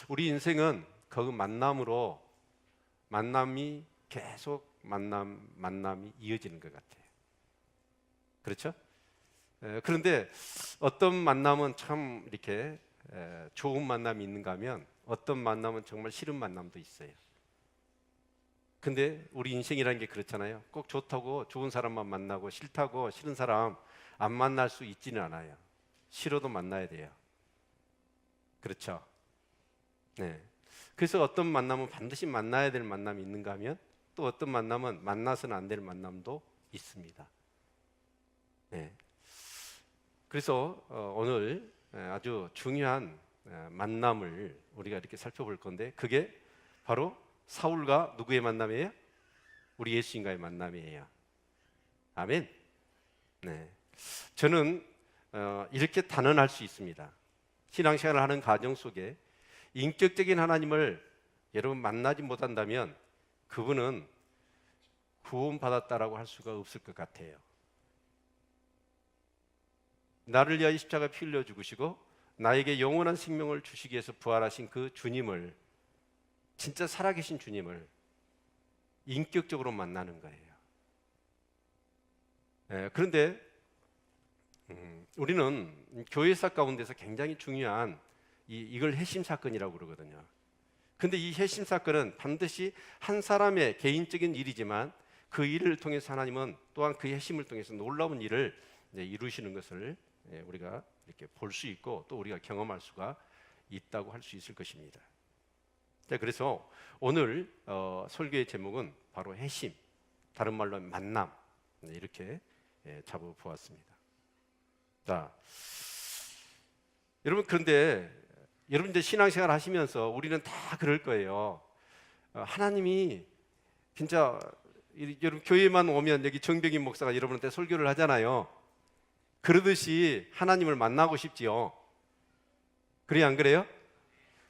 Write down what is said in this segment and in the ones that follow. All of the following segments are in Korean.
우리 인생은 그 만남이 계속 만남이 이어지는 것 같아요. 그렇죠? 그런데 어떤 만남은 참 이렇게 좋은 만남이 있는가 하면 어떤 만남은 정말 싫은 만남도 있어요. 근데 우리 인생이라는 게 그렇잖아요. 꼭 좋다고 좋은 사람만 만나고 싫다고 싫은 사람 안 만날 수 있지는 않아요. 싫어도 만나야 돼요. 그렇죠? 네. 그래서 어떤 만남은 반드시 만나야 될 만남이 있는가 하면 또 어떤 만남은 만나서는 안 될 만남도 있습니다. 네. 그래서 오늘 아주 중요한 만남을 우리가 이렇게 살펴볼 건데 그게 바로 사울과 누구의 만남이에요? 우리 예수님과의 만남이에요. 아멘. 네. 저는 이렇게 단언할 수 있습니다. 신앙생활을 하는 과정 속에 인격적인 하나님을 여러분 만나지 못한다면 그분은 구원받았다라고 할 수가 없을 것 같아요. 나를 위하여 십자가 피 흘려 죽으시고 나에게 영원한 생명을 주시기 위해서 부활하신 그 주님을, 진짜 살아계신 주님을 인격적으로 만나는 거예요. 그런데 우리는 교회사 가운데서 굉장히 중요한 이걸 회심 사건이라고 그러거든요. 근데 이 회심 사건은 반드시 한 사람의 개인적인 일이지만 그 일을 통해서 하나님은 또한 그 회심을 통해서 놀라운 일을 이루시는 것을 우리가 이렇게 볼 수 있고 또 우리가 경험할 수가 있다고 할 수 있을 것입니다. 자, 그래서 오늘 설교의 제목은 바로 회심, 다른 말로 만남, 이렇게 잡아보았습니다. 자, 여러분, 그런데 여러분 이제 신앙생활 하시면서 우리는 다 그럴 거예요. 하나님이 진짜 여러분 교회만 오면 여기 정병인 목사가 여러분한테 설교를 하잖아요. 그러듯이 하나님을 만나고 싶지요. 그래요, 안 그래요?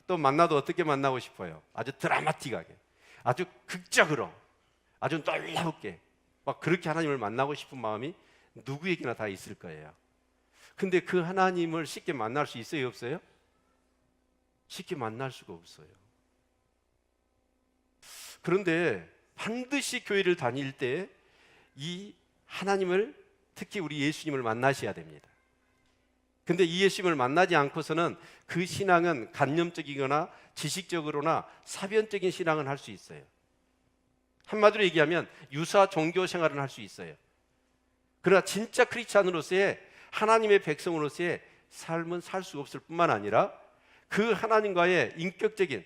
또 만나도 어떻게 만나고 싶어요? 아주 드라마틱하게, 아주 극적으로, 아주 놀랍게 막 그렇게 하나님을 만나고 싶은 마음이 누구에게나 다 있을 거예요. 근데 그 하나님을 쉽게 만날 수 있어요, 없어요? 쉽게 만날 수가 없어요. 그런데 반드시 교회를 다닐 때 이 하나님을, 특히 우리 예수님을 만나셔야 됩니다. 근데 이 예수님을 만나지 않고서는 그 신앙은 관념적이거나 지식적으로나 사변적인 신앙을 할 수 있어요. 한마디로 얘기하면 유사 종교 생활을 할 수 있어요. 그러나 진짜 크리스찬으로서의, 하나님의 백성으로서의 삶은 살 수 없을 뿐만 아니라 그 하나님과의 인격적인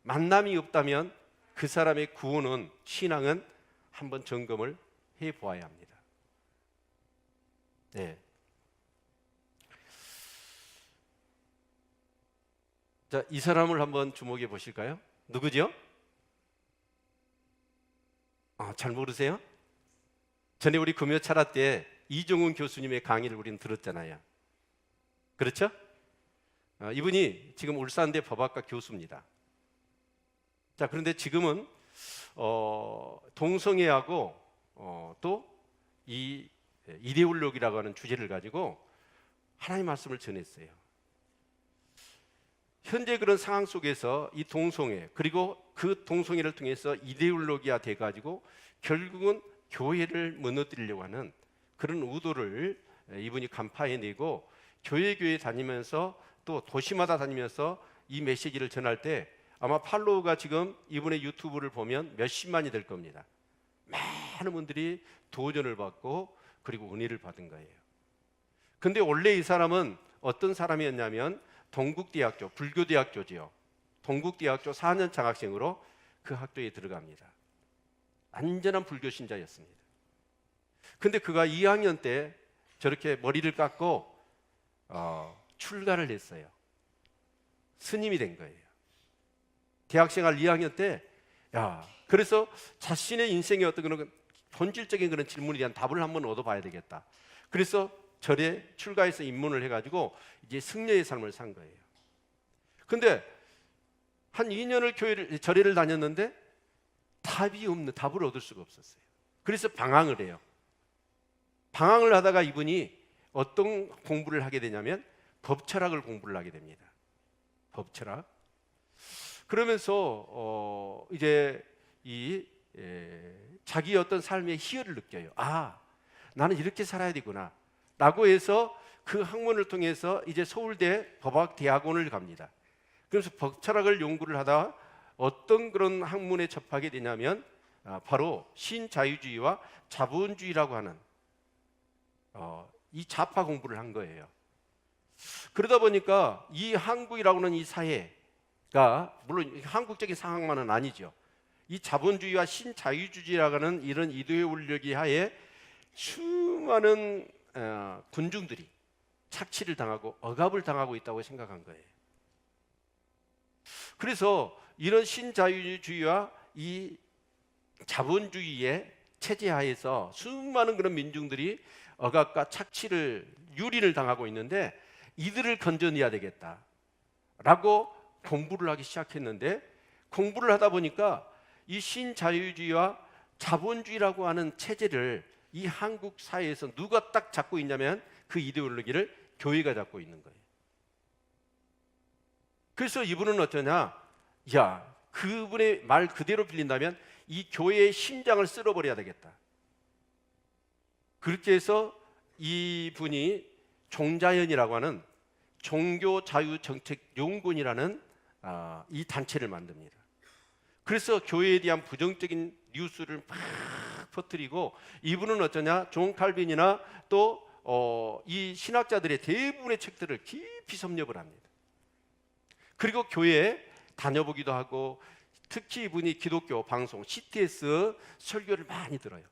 만남이 없다면 그 사람의 구원은, 신앙은 한번 점검을 해보아야 합니다. 네. 자, 이 사람을 한번 주목해 보실까요? 누구죠? 잘 모르세요? 전에 우리 금요차라 때 이종훈 교수님의 강의를 우리는 들었잖아요. 그렇죠? 이분이 지금 울산대 법학과 교수입니다. 자, 그런데 지금은 동성애하고 또 이 이데올로기라고 하는 주제를 가지고 하나님의 말씀을 전했어요. 현재 그런 상황 속에서 이 동성애, 그리고 그 동성애를 통해서 이데올로기화 돼가지고 결국은 교회를 무너뜨리려고 하는 그런 의도를 이분이 간파해내고 교회 다니면서 또 도시마다 다니면서 이 메시지를 전할 때 아마 팔로우가 지금 이분의 유튜브를 보면 몇십만이 될 겁니다. 많은 분들이 도전을 받고 그리고 은혜를 받은 거예요. 근데 원래 이 사람은 어떤 사람이었냐면 동국대학교, 불교대학교지요. 동국대학교 4년 장학생으로 그 학교에 들어갑니다. 완전한 불교 신자였습니다. 근데 그가 2학년 때 저렇게 머리를 깎고 출가를 했어요. 스님이 된 거예요. 대학생활 2학년 때, 그래서 자신의 인생의 어떤 그런 본질적인 그런 질문에 대한 답을 한번 얻어봐야 되겠다. 그래서 절에 출가해서 입문을 해가지고 이제 승려의 삶을 산 거예요. 근데 한 2년을 절에를 다녔는데 답을 얻을 수가 없었어요. 그래서 방황을 해요. 방황을 하다가 이분이 어떤 공부를 하게 되냐면 법철학을 공부를 하게 됩니다. 법철학. 그러면서 이제 자기의 어떤 삶의 희열을 느껴요. 아, 나는 이렇게 살아야 되구나 라고 해서 그 학문을 통해서 이제 서울대 법학대학원을 갑니다. 그래서 법철학을 연구를 하다 어떤 그런 학문에 접하게 되냐면 바로 신자유주의와 자본주의라고 하는 이 좌파 공부를 한 거예요. 그러다 보니까 이 한국이라고 하는 이 사회가 물론 한국적인 상황만은 아니죠. 이 자본주의와 신자유주의라고 하는 이런 이데올로기 하에 수많은 군중들이 착취를 당하고 억압을 당하고 있다고 생각한 거예요. 그래서 이런 신자유주의와 이 자본주의의 체제 하에서 수많은 그런 민중들이 억압과 착취를 유린을 당하고 있는데 이들을 건져내야 되겠다라고 공부를 하기 시작했는데, 공부를 하다 보니까 이 신자유주의와 자본주의라고 하는 체제를 이 한국 사회에서 누가 딱 잡고 있냐면 그 이데올로기를 교회가 잡고 있는 거예요. 그래서 이분은 어떠냐? 야, 그분의 말 그대로 빌린다면 이 교회의 심장을 쓸어버려야 되겠다. 그렇게 해서 이분이 종자연이라고 하는 종교자유정책연구원이라는 이 단체를 만듭니다. 그래서 교회에 대한 부정적인 뉴스를 막 퍼뜨리고, 이분은 어쩌냐? 존 칼빈이나 또 이 신학자들의 대부분의 책들을 깊이 섭렵을 합니다. 그리고 교회에 다녀보기도 하고, 특히 이분이 기독교 방송 CTS 설교를 많이 들어요.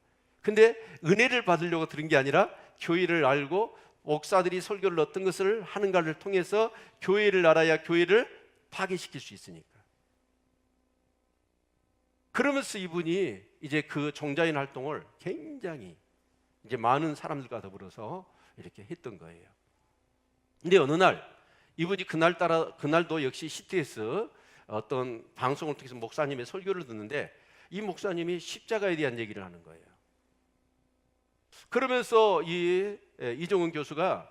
근데 은혜를 받으려고 들은 게 아니라 교회를 알고 목사들이 설교를 어떤 것을 하는가를 통해서 교회를 알아야 교회를 파괴시킬 수 있으니까. 그러면서 이분이 이제 그 종자인 활동을 굉장히 이제 많은 사람들과 더불어서 이렇게 했던 거예요. 근데 어느 날 이분이 그날도 역시 CTS 어떤 방송을 통해서 목사님의 설교를 듣는데, 이 목사님이 십자가에 대한 얘기를 하는 거예요. 그러면서 이종훈 교수가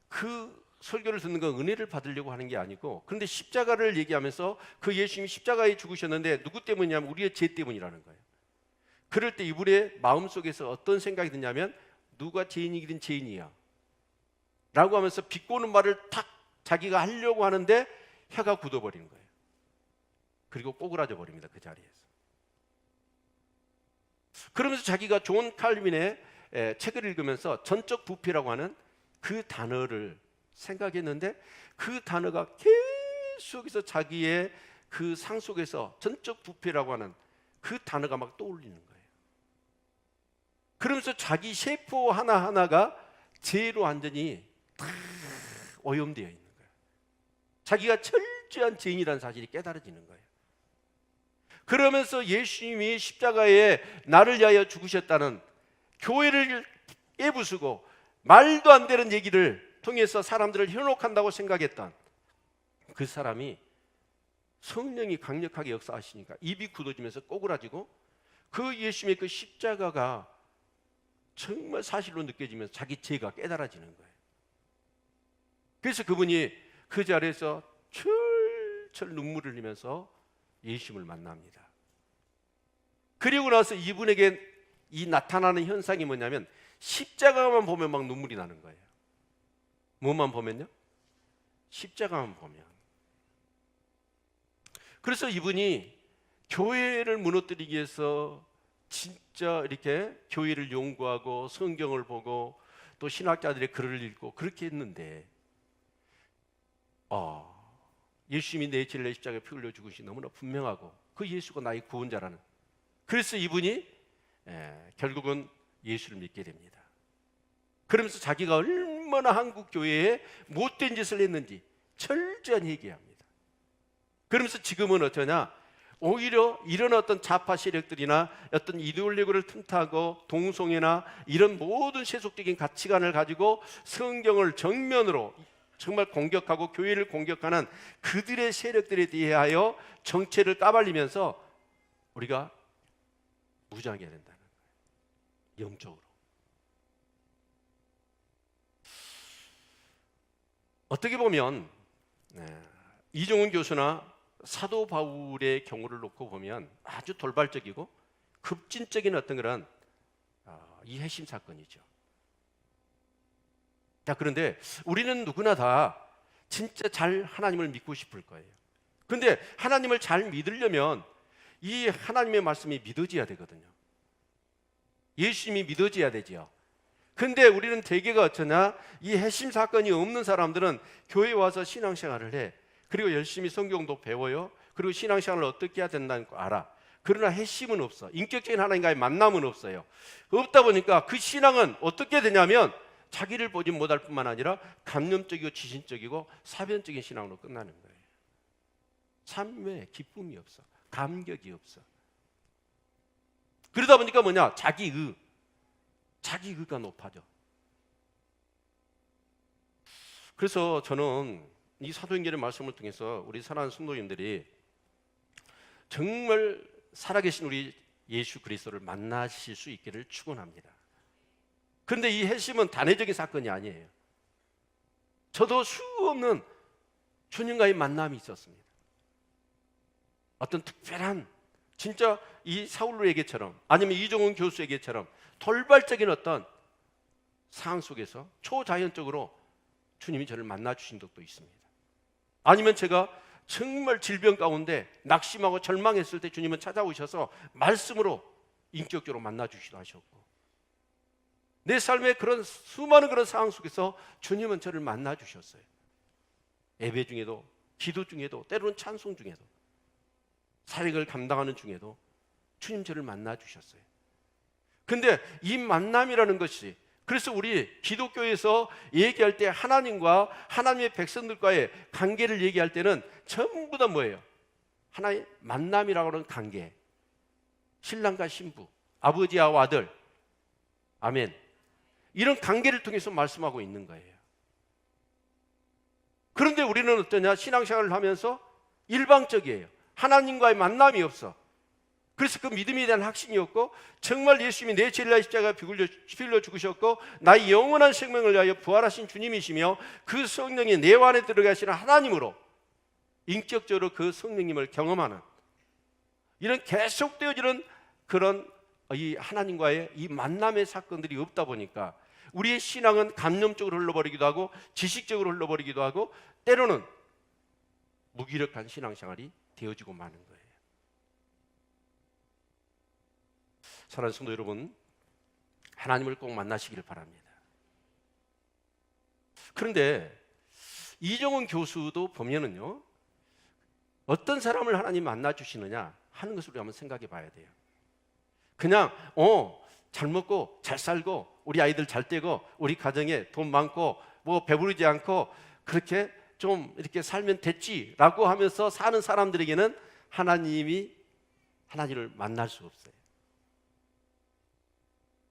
그 설교를 듣는 건 은혜를 받으려고 하는 게 아니고, 그런데 십자가를 얘기하면서 그 예수님이 십자가에 죽으셨는데 누구 때문이냐면 우리의 죄 때문이라는 거예요. 그럴 때 이분의 마음속에서 어떤 생각이 드냐면, 누가 죄인이든 죄인이야 라고 하면서 비꼬는 말을 탁 자기가 하려고 하는데 혀가 굳어버리는 거예요. 그리고 꼬그라져 버립니다, 그 자리에서. 그러면서 자기가 존 칼빈의 책을 읽으면서 전적 부패라고 하는 그 단어를 생각했는데, 그 단어가 계속해서 자기의 그 상 속에서 전적 부패라고 하는 그 단어가 막 떠올리는 거예요. 그러면서 자기 세포 하나하나가 죄로 완전히 다 오염되어 있는 거예요. 자기가 철저한 죄인이라는 사실이 깨달아지는 거예요. 그러면서 예수님이 십자가에 나를 위하여 죽으셨다는 교회를 깨부수고 말도 안 되는 얘기를 통해서 사람들을 현혹한다고 생각했던 그 사람이 성령이 강력하게 역사하시니까 입이 굳어지면서 꼬그라지고, 그 예수님의 그 십자가가 정말 사실로 느껴지면서 자기 죄가 깨달아지는 거예요. 그래서 그분이 그 자리에서 철철 눈물을 흘리면서 예수님을 만납니다. 그리고 나서 이분에게 이 나타나는 현상이 뭐냐면, 십자가만 보면 막 눈물이 나는 거예요. 뭐만 보면요? 십자가만 보면. 그래서 이분이 교회를 무너뜨리기 위해서 진짜 이렇게 교회를 연구하고 성경을 보고 또 신학자들의 글을 읽고 그렇게 했는데, 예수님이 내 죄를 내 십자가에 피 흘려 죽으신 너무나 분명하고 그 예수가 나의 구원자라는, 그래서 이분이 결국은 예수를 믿게 됩니다. 그러면서 자기가 얼마나 한국 교회에 못된 짓을 했는지 철저히 얘기합니다. 그러면서 지금은 어떠냐? 오히려 이런 어떤 좌파 세력들이나 어떤 이데올로기를 틈타고 동성애나 이런 모든 세속적인 가치관을 가지고 성경을 정면으로 정말 공격하고 교회를 공격하는 그들의 세력들에 대하여 정체를 까발리면서 우리가 무장해야 된다는 거예요. 영적으로. 어떻게 보면 이종훈 교수나 사도 바울의 경우를 놓고 보면 아주 돌발적이고 급진적인 어떤 그런 이 핵심 사건이죠. 자, 그런데 우리는 누구나 다 진짜 잘 하나님을 믿고 싶을 거예요. 근데 하나님을 잘 믿으려면 이 하나님의 말씀이 믿어져야 되거든요. 예수님이 믿어져야 되죠. 근데 우리는 대개가 어쩌냐, 이 핵심 사건이 없는 사람들은 교회에 와서 신앙생활을 해. 그리고 열심히 성경도 배워요. 그리고 신앙생활을 어떻게 해야 된다는 거 알아. 그러나 핵심은 없어. 인격적인 하나님과의 만남은 없어요. 없다 보니까 그 신앙은 어떻게 되냐면 자기를 보지 못할 뿐만 아니라 감염적이고 지신적이고 사변적인 신앙으로 끝나는 거예요. 삶에 기쁨이 없어. 감격이 없어. 그러다 보니까 뭐냐? 자기의가 높아져. 그래서 저는 이 사도행전의 말씀을 통해서 우리 사랑하는 성도님들이 정말 살아계신 우리 예수 그리스도를 만나실 수 있기를 축원합니다. 그런데 이 핵심은 단회적인 사건이 아니에요. 저도 수없는 주님과의 만남이 있었습니다. 어떤 특별한 진짜 이 사울로에게처럼 아니면 이종훈 교수에게처럼 돌발적인 어떤 상황 속에서 초자연적으로 주님이 저를 만나 주신 적도 있습니다. 아니면 제가 정말 질병 가운데 낙심하고 절망했을 때 주님은 찾아오셔서 말씀으로 인격적으로 만나 주시기도 하셨고, 내 삶의 그런 수많은 그런 상황 속에서 주님은 저를 만나 주셨어요. 예배 중에도, 기도 중에도, 때로는 찬송 중에도, 사역을 감당하는 중에도 주님 저를 만나 주셨어요. 근데 이 만남이라는 것이, 그래서 우리 기독교에서 얘기할 때 하나님과 하나님의 백성들과의 관계를 얘기할 때는 전부 다 뭐예요? 하나의 만남이라고 하는 관계. 신랑과 신부, 아버지와 아들, 아멘. 이런 관계를 통해서 말씀하고 있는 거예요. 그런데 우리는 어떠냐? 신앙생활을 하면서 일방적이에요. 하나님과의 만남이 없어. 그래서 그 믿음에 대한 확신이 없고, 정말 예수님이 내 죄를 위하여 십자가에 피 흘려 죽으셨고 나의 영원한 생명을 위하여 부활하신 주님이시며 그 성령이 내 안에 들어가시는 하나님으로 인격적으로 그 성령님을 경험하는 이런 계속되어지는 그런 이 하나님과의 이 만남의 사건들이 없다 보니까 우리의 신앙은 감염적으로 흘러버리기도 하고 지식적으로 흘러버리기도 하고 때로는 무기력한 신앙생활이 되어지고 마는 거예요. 사랑하는 성도 여러분, 하나님을 꼭 만나시길 바랍니다. 그런데 이종훈 교수도 보면은요, 어떤 사람을 하나님 만나 주시느냐 하는 것을 우리 한번 생각해 봐야 돼요. 그냥 잘 먹고 잘 살고 우리 아이들 잘 떼고 우리 가정에 돈 많고 뭐 배부르지 않고 그렇게 좀 이렇게 살면 됐지라고 하면서 사는 사람들에게는 하나님을 만날 수 없어요.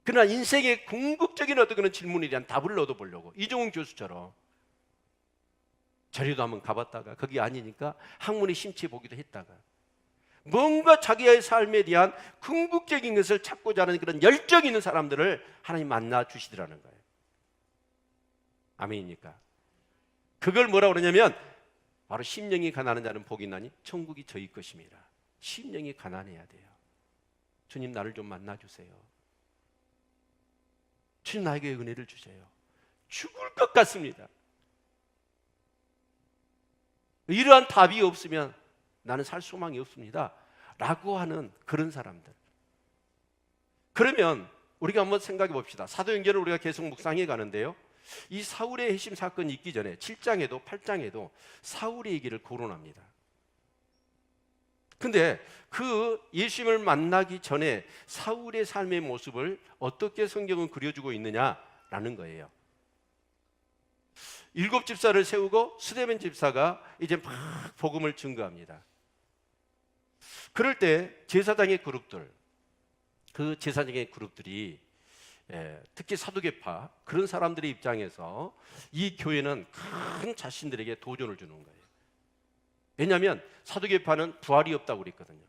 그러나 인생의 궁극적인 어떤 그런 질문에 대한 답을 얻어보려고 이종훈 교수처럼 저리도 한번 가봤다가 거기 아니니까 학문에 심취해 보기도 했다가 뭔가 자기의 삶에 대한 궁극적인 것을 찾고자 하는 그런 열정 있는 사람들을 하나님 만나 주시더라는 거예요. 아멘입니까? 그걸 뭐라고 그러냐면 바로 심령이 가난한 자는 복이 있나니 천국이 저희 것입니다. 심령이 가난해야 돼요. 주님 나를 좀 만나 주세요. 주님 나에게 은혜를 주세요. 죽을 것 같습니다. 이러한 답이 없으면 나는 살 소망이 없습니다 라고 하는 그런 사람들. 그러면 우리가 한번 생각해 봅시다. 사도행전을 우리가 계속 묵상해 가는데요, 이 사울의 핵심 사건이 있기 전에 7장에도 8장에도 사울의 얘기를 거론합니다. 근데 그 예수님을 만나기 전에 사울의 삶의 모습을 어떻게 성경은 그려주고 있느냐라는 거예요. 7 집사를 세우고 스데벤 집사가 이제 막 복음을 증거합니다. 그럴 때 제사장의 그룹들, 그 제사장의 그룹들이 특히 사두개파 그런 사람들의 입장에서 이 교회는 큰 자신들에게 도전을 주는 거예요. 왜냐하면 사두개파는 부활이 없다고 그랬거든요.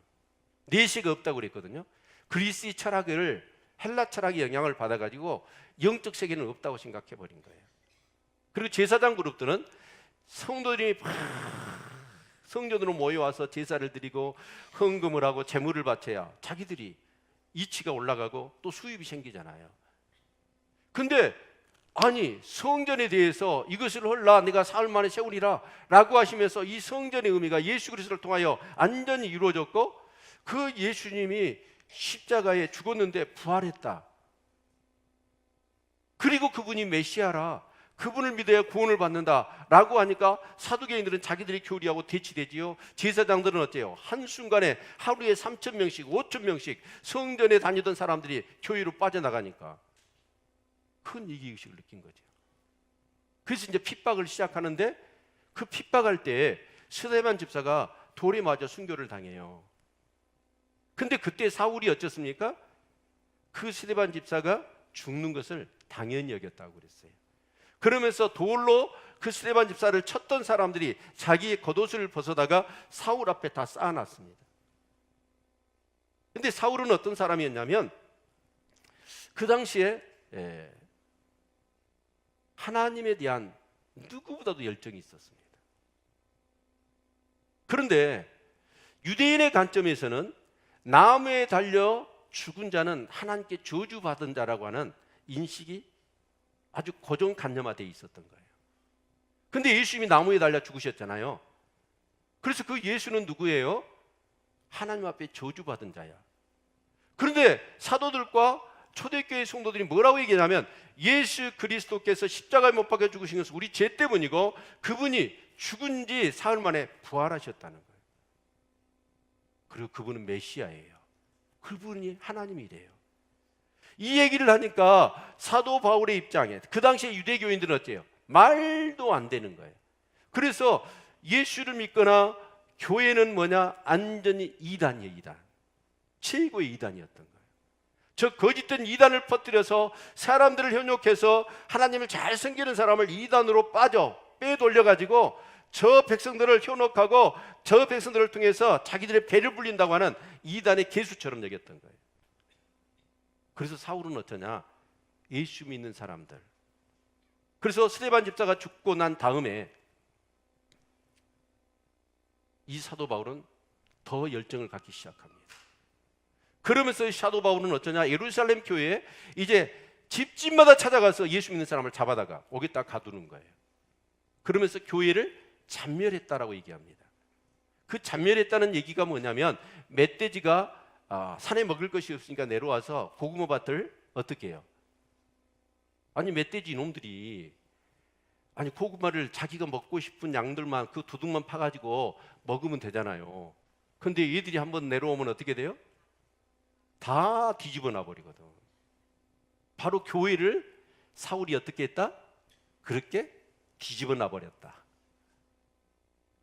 내시가 없다고 그랬거든요. 그리스의 철학을 헬라 철학의 영향을 받아가지고 영적 세계는 없다고 생각해버린 거예요. 그리고 제사장 그룹들은 성도들이 막 성전으로 모여와서 제사를 드리고 헌금을 하고 제물을 바쳐야 자기들이 이치가 올라가고 또 수입이 생기잖아요. 근데 아니 성전에 대해서 이것을 헐라 내가 사흘 만에 세우리라 라고 하시면서 이 성전의 의미가 예수 그리스도를 통하여 완전히 이루어졌고 그 예수님이 십자가에 죽었는데 부활했다. 그리고 그분이 메시아라. 그분을 믿어야 구원을 받는다 라고 하니까 사두개인들은 자기들이 교리하고 대치되지요. 제사장들은 어때요? 한순간에 하루에 3,000명씩 5,000명씩 성전에 다니던 사람들이 교회로 빠져나가니까 큰 위기의식을 느낀 거죠. 그래서 이제 핍박을 시작하는데 그 핍박할 때 스데반 집사가 돌에 맞아 순교를 당해요. 근데 그때 사울이 어쩌습니까? 그 스데반 집사가 죽는 것을 당연히 여겼다고 그랬어요. 그러면서 돌로 그 스데반 집사를 쳤던 사람들이 자기의 겉옷을 벗어다가 사울 앞에 다 쌓아놨습니다. 근데 사울은 어떤 사람이었냐면 그 당시에 하나님에 대한 누구보다도 열정이 있었습니다. 그런데 유대인의 관점에서는 나무에 달려 죽은 자는 하나님께 저주받은 자라고 하는 인식이 아주 고정관념화되어 있었던 거예요. 근데 예수님이 나무에 달려 죽으셨잖아요. 그래서 그 예수는 누구예요? 하나님 앞에 저주받은 자야. 그런데 사도들과 초대교회 성도들이 뭐라고 얘기하냐면 예수 그리스도께서 십자가에 못 박혀 죽으신 것은 우리 죄 때문이고 그분이 죽은 지 사흘 만에 부활하셨다는 거예요. 그리고 그분은 메시아예요. 그분이 하나님이래요. 이 얘기를 하니까 사도 바울의 입장에 그 당시에 유대교인들은 어때요? 말도 안 되는 거예요. 그래서 예수를 믿거나 교회는 뭐냐? 완전히 이단이에요. 이단. 최고의 이단이었던 거예요. 저 거짓된 이단을 퍼뜨려서 사람들을 현혹해서 하나님을 잘 섬기는 사람을 이단으로 빼돌려가지고 저 백성들을 현혹하고 저 백성들을 통해서 자기들의 배를 불린다고 하는 이단의 개수처럼 여겼던 거예요. 그래서 사울은 어떠냐? 예수 믿는 사람들. 그래서 스데반 집사가 죽고 난 다음에 이 사도 바울은 더 열정을 갖기 시작합니다. 그러면서 사도 바울은 어쩌냐? 예루살렘 교회에 이제 집집마다 찾아가서 예수 믿는 사람을 잡아다가 오겠다 가두는 거예요. 그러면서 교회를 잔멸했다라고 얘기합니다. 그 잔멸했다는 얘기가 뭐냐면 멧돼지가 산에 먹을 것이 없으니까 내려와서 고구마 밭을 어떻게 해요? 아니 멧돼지 놈들이 아니 고구마를 자기가 먹고 싶은 양들만 그 도둑만 파가지고 먹으면 되잖아요. 근데 얘들이 한번 내려오면 어떻게 돼요? 다 뒤집어 놔버리거든. 바로 교회를 사울이 어떻게 했다? 그렇게 뒤집어 놔버렸다.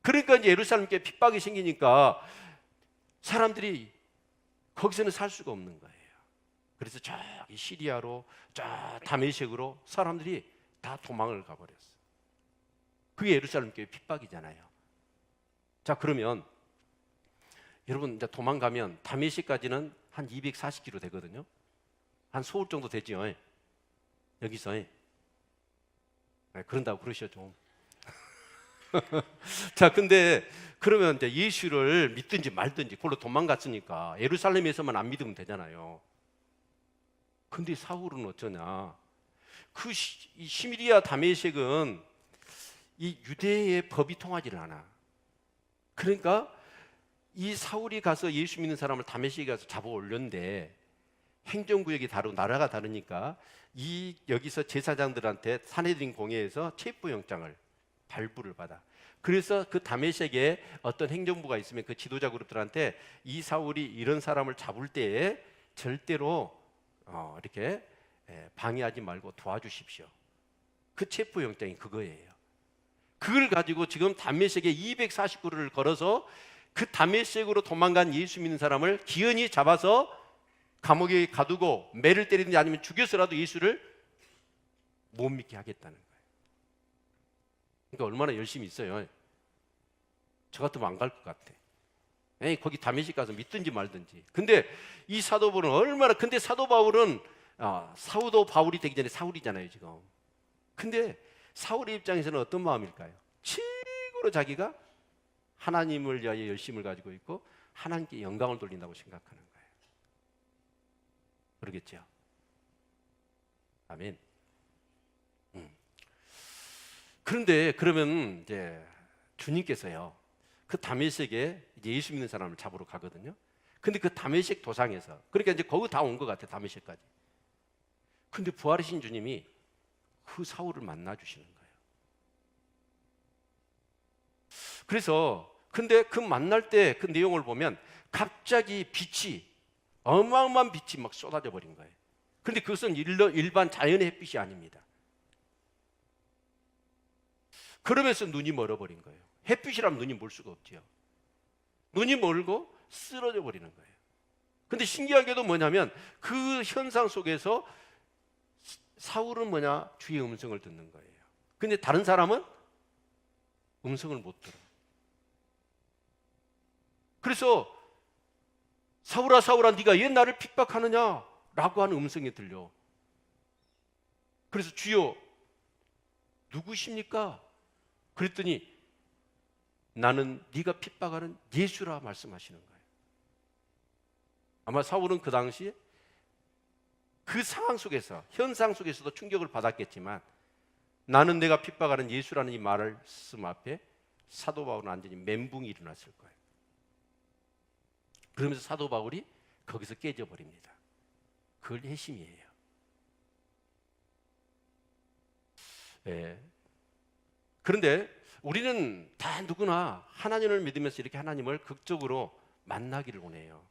그러니까 이제 예루살렘께 핍박이 생기니까 사람들이 거기서는 살 수가 없는 거예요. 그래서 저기 시리아로 저 다메섹으로 사람들이 다 도망을 가버렸어요. 그게 예루살렘 교회 핍박이잖아요. 자 그러면 여러분 이제 도망가면 다메섹까지는 한 240km 되거든요. 한 서울 정도 되죠. 여기서 그런다고 그러시죠 좀. 자, 근데 그러면 이제 예수를 믿든지 말든지 그걸로 도망갔으니까 예루살렘에서만 안 믿으면 되잖아요. 근데 사울은 어쩌냐? 그 시리아 다메섹은 이 유대의 법이 통하지를 않아. 그러니까 이 사울이 가서 예수 믿는 사람을 다메섹에 가서 잡아 올렸는데 행정구역이 다르고 나라가 다르니까 여기서 제사장들한테 사내들인 공회에서 체포영장을 발부를 받아. 그래서 그 다메섹에 어떤 행정부가 있으면 그 지도자 그룹들한테 이 사울이 이런 사람을 잡을 때에 절대로 이렇게 방해하지 말고 도와주십시오. 그 체포영장이 그거예요. 그걸 가지고 지금 다메섹에 240km를 걸어서 그 다메섹으로 도망간 예수 믿는 사람을 기연히 잡아서 감옥에 가두고 매를 때리든지 아니면 죽여서라도 예수를 못 믿게 하겠다는 거예요. 그러니까 얼마나 열심히 있어요. 저 같으면 안 갈 것 같아. 거기 다메섹 가서 믿든지 말든지. 근데 이 사도 바울은 얼마나, 근데 사도 바울은 사도 바울이 되기 전에 사울이잖아요 지금. 근데 사울의 입장에서는 어떤 마음일까요? 최고로 자기가 하나님을 위하여 열심을 가지고 있고 하나님께 영광을 돌린다고 생각하는 거예요. 그러겠죠? 아멘. 그런데 그러면 이제 주님께서요, 그 다메섹에 이제 예수 믿는 사람을 잡으러 가거든요. 근데 그 다메섹 도상에서, 그러니까 이제 거기 다 온 것 같아, 다메섹까지. 근데 부활하신 주님이 그 사울을 만나 주시는 거예요. 그래서 근데 그 만날 때 그 내용을 보면 갑자기 빛이, 어마어마한 빛이 막 쏟아져 버린 거예요. 근데 그것은 일반 자연의 햇빛이 아닙니다. 그러면서 눈이 멀어버린 거예요. 햇빛이라면 눈이 멀 수가 없지요. 눈이 멀고 쓰러져 버리는 거예요. 근데 신기하게도 뭐냐면 그 현상 속에서 사울은 뭐냐? 주의 음성을 듣는 거예요. 근데 다른 사람은 음성을 못 들어. 그래서 사울아 사울아 네가 왜 나를 핍박하느냐? 라고 하는 음성이 들려. 그래서 주여 누구십니까? 그랬더니 나는 네가 핍박하는 예수라 말씀하시는 거예요. 아마 사울은 그 당시에 그 상황 속에서, 현상 속에서도 충격을 받았겠지만 나는 내가 핍박하는 예수라는 이 말씀 앞에 사도 바울은 완전히 멘붕이 일어났을 거예요. 그러면서 사도 바울이 거기서 깨져버립니다. 그걸 회심이에요. 예. 그런데 우리는 다 누구나 하나님을 믿으면서 이렇게 하나님을 극적으로 만나기를 원해요.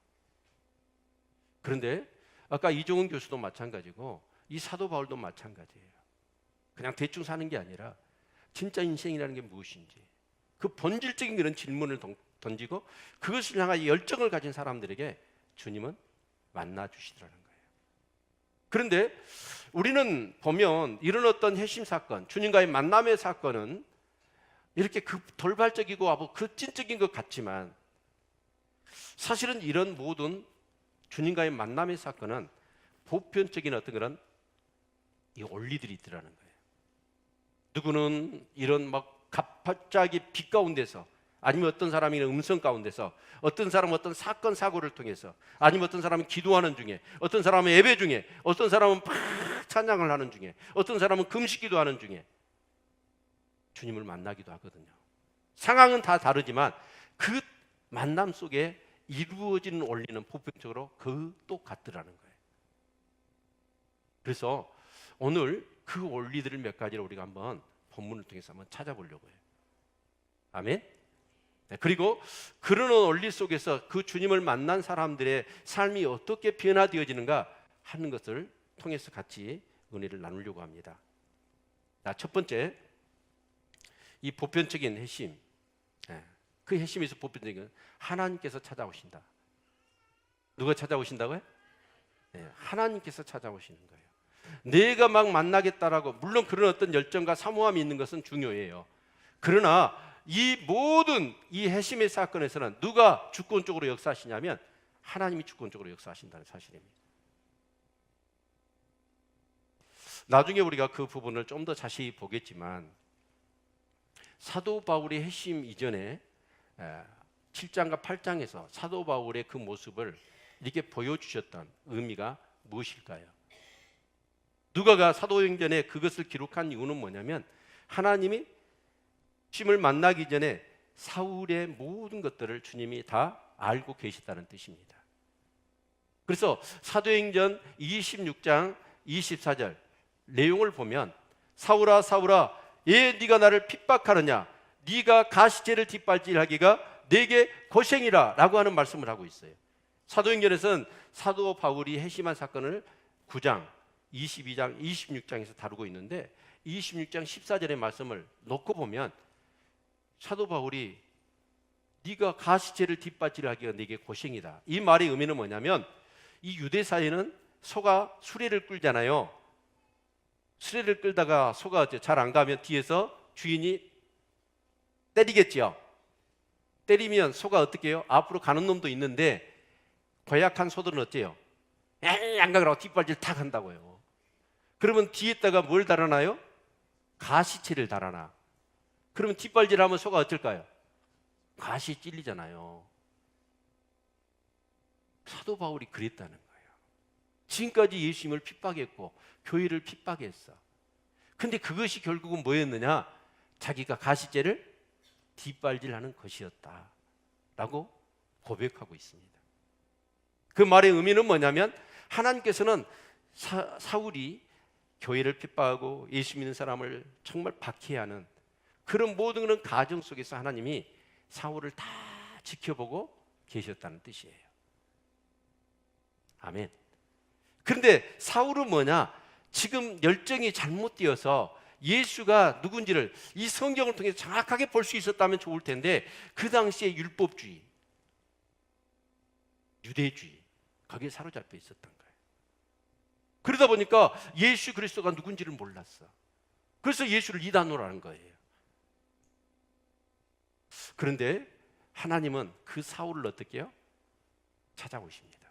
그런데 아까 이종훈 교수도 마찬가지고 이 사도 바울도 마찬가지예요. 그냥 대충 사는 게 아니라 진짜 인생이라는 게 무엇인지 그 본질적인 그런 질문을 던지고 그것을 향한 열정을 가진 사람들에게 주님은 만나 주시더라는 거예요. 그런데 우리는 보면 이런 어떤 회심 사건, 주님과의 만남의 사건은 이렇게 돌발적이고 급진적인 것 같지만 사실은 이런 모든 주님과의 만남의 사건은 보편적인 어떤 그런 이 원리들이 있더라는 거예요. 누구는 이런 막 갑자기 빛 가운데서, 아니면 어떤 사람이 음성 가운데서, 어떤 사람은 어떤 사건 사고를 통해서, 아니면 어떤 사람은 기도하는 중에, 어떤 사람은 예배 중에, 어떤 사람은 막 찬양을 하는 중에, 어떤 사람은 금식기도 하는 중에 주님을 만나기도 하거든요. 상황은 다 다르지만 그 만남 속에 이루어지는 원리는 보편적으로 그 똑같더라는 거예요. 그래서 오늘 그 원리들을 몇 가지를 우리가 한번 본문을 통해서 한번 찾아보려고 해요. 아멘. 네, 그리고 그런 원리 속에서 그 주님을 만난 사람들의 삶이 어떻게 변화되어지는가 하는 것을 통해서 같이 은혜를 나누려고 합니다. 자, 첫 번째, 이 보편적인 회심, 그 회심에서 보편적인 하나님께서 찾아오신다. 누가 찾아오신다고요? 하나님께서 찾아오시는 거예요. 내가 막 만나겠다라고, 물론 그런 어떤 열정과 사모함이 있는 것은 중요해요. 그러나 이 모든 이 회심의 사건에서는 누가 주권적으로 역사하시냐면 하나님이 주권적으로 역사하신다는 사실입니다. 나중에 우리가 그 부분을 좀 더 자세히 보겠지만 사도 바울의 회심 이전에 7장과 8장에서 사도 바울의 그 모습을 이렇게 보여주셨던 의미가 무엇일까요? 누가가 사도행전에 그것을 기록한 이유는 뭐냐면 하나님이 주님을 만나기 전에 사울의 모든 것들을 주님이 다 알고 계시다는 뜻입니다. 그래서 사도행전 26장 24절 내용을 보면 사울아 사울아 예 네가 나를 핍박하느냐 네가 가시제를 뒷발질하기가 내게 고생이라 라고 하는 말씀을 하고 있어요. 사도행전에서는 사도 바울이 회심한 사건을 9장, 22장, 26장에서 다루고 있는데 26장 14절의 말씀을 놓고 보면 사도 바울이 네가 가시제를 뒷받침하기가 네게 고생이다. 이 말의 의미는 뭐냐면 이 유대 사회는 소가 수레를 끌잖아요. 수레를 끌다가 소가 잘 안 가면 뒤에서 주인이 때리겠죠. 때리면 소가 어떻게 해요? 앞으로 가는 놈도 있는데 고약한 소들은 어때요? 안 가라고 뒷발질 탁 한다고요. 그러면 뒤에다가 뭘 달아놔요? 가시체를 달아놔. 그러면 뒷발질하면 소가 어떨까요? 가시에 찔리잖아요. 사도 바울이 그랬다는 거예요. 지금까지 예수님을 핍박했고 교회를 핍박했어. 근데 그것이 결국은 뭐였느냐? 자기가 가시죄를 뒷발질하는 것이었다 라고 고백하고 있습니다. 그 말의 의미는 뭐냐면 하나님께서는 사울이 교회를 핍박하고 예수 믿는 사람을 정말 박해하는 그런 모든 그런 가정 속에서 하나님이 사울을 다 지켜보고 계셨다는 뜻이에요. 아멘. 그런데 사울은 뭐냐? 지금 열정이 잘못되어서 예수가 누군지를 이 성경을 통해서 정확하게 볼 수 있었다면 좋을 텐데 그 당시에 율법주의, 유대주의 거기에 사로잡혀 있었던 거예요. 그러다 보니까 예수 그리스도가 누군지를 몰랐어. 그래서 예수를 이단으로 하는 거예요. 그런데 하나님은 그 사울을 어떻게 해요? 찾아오십니다.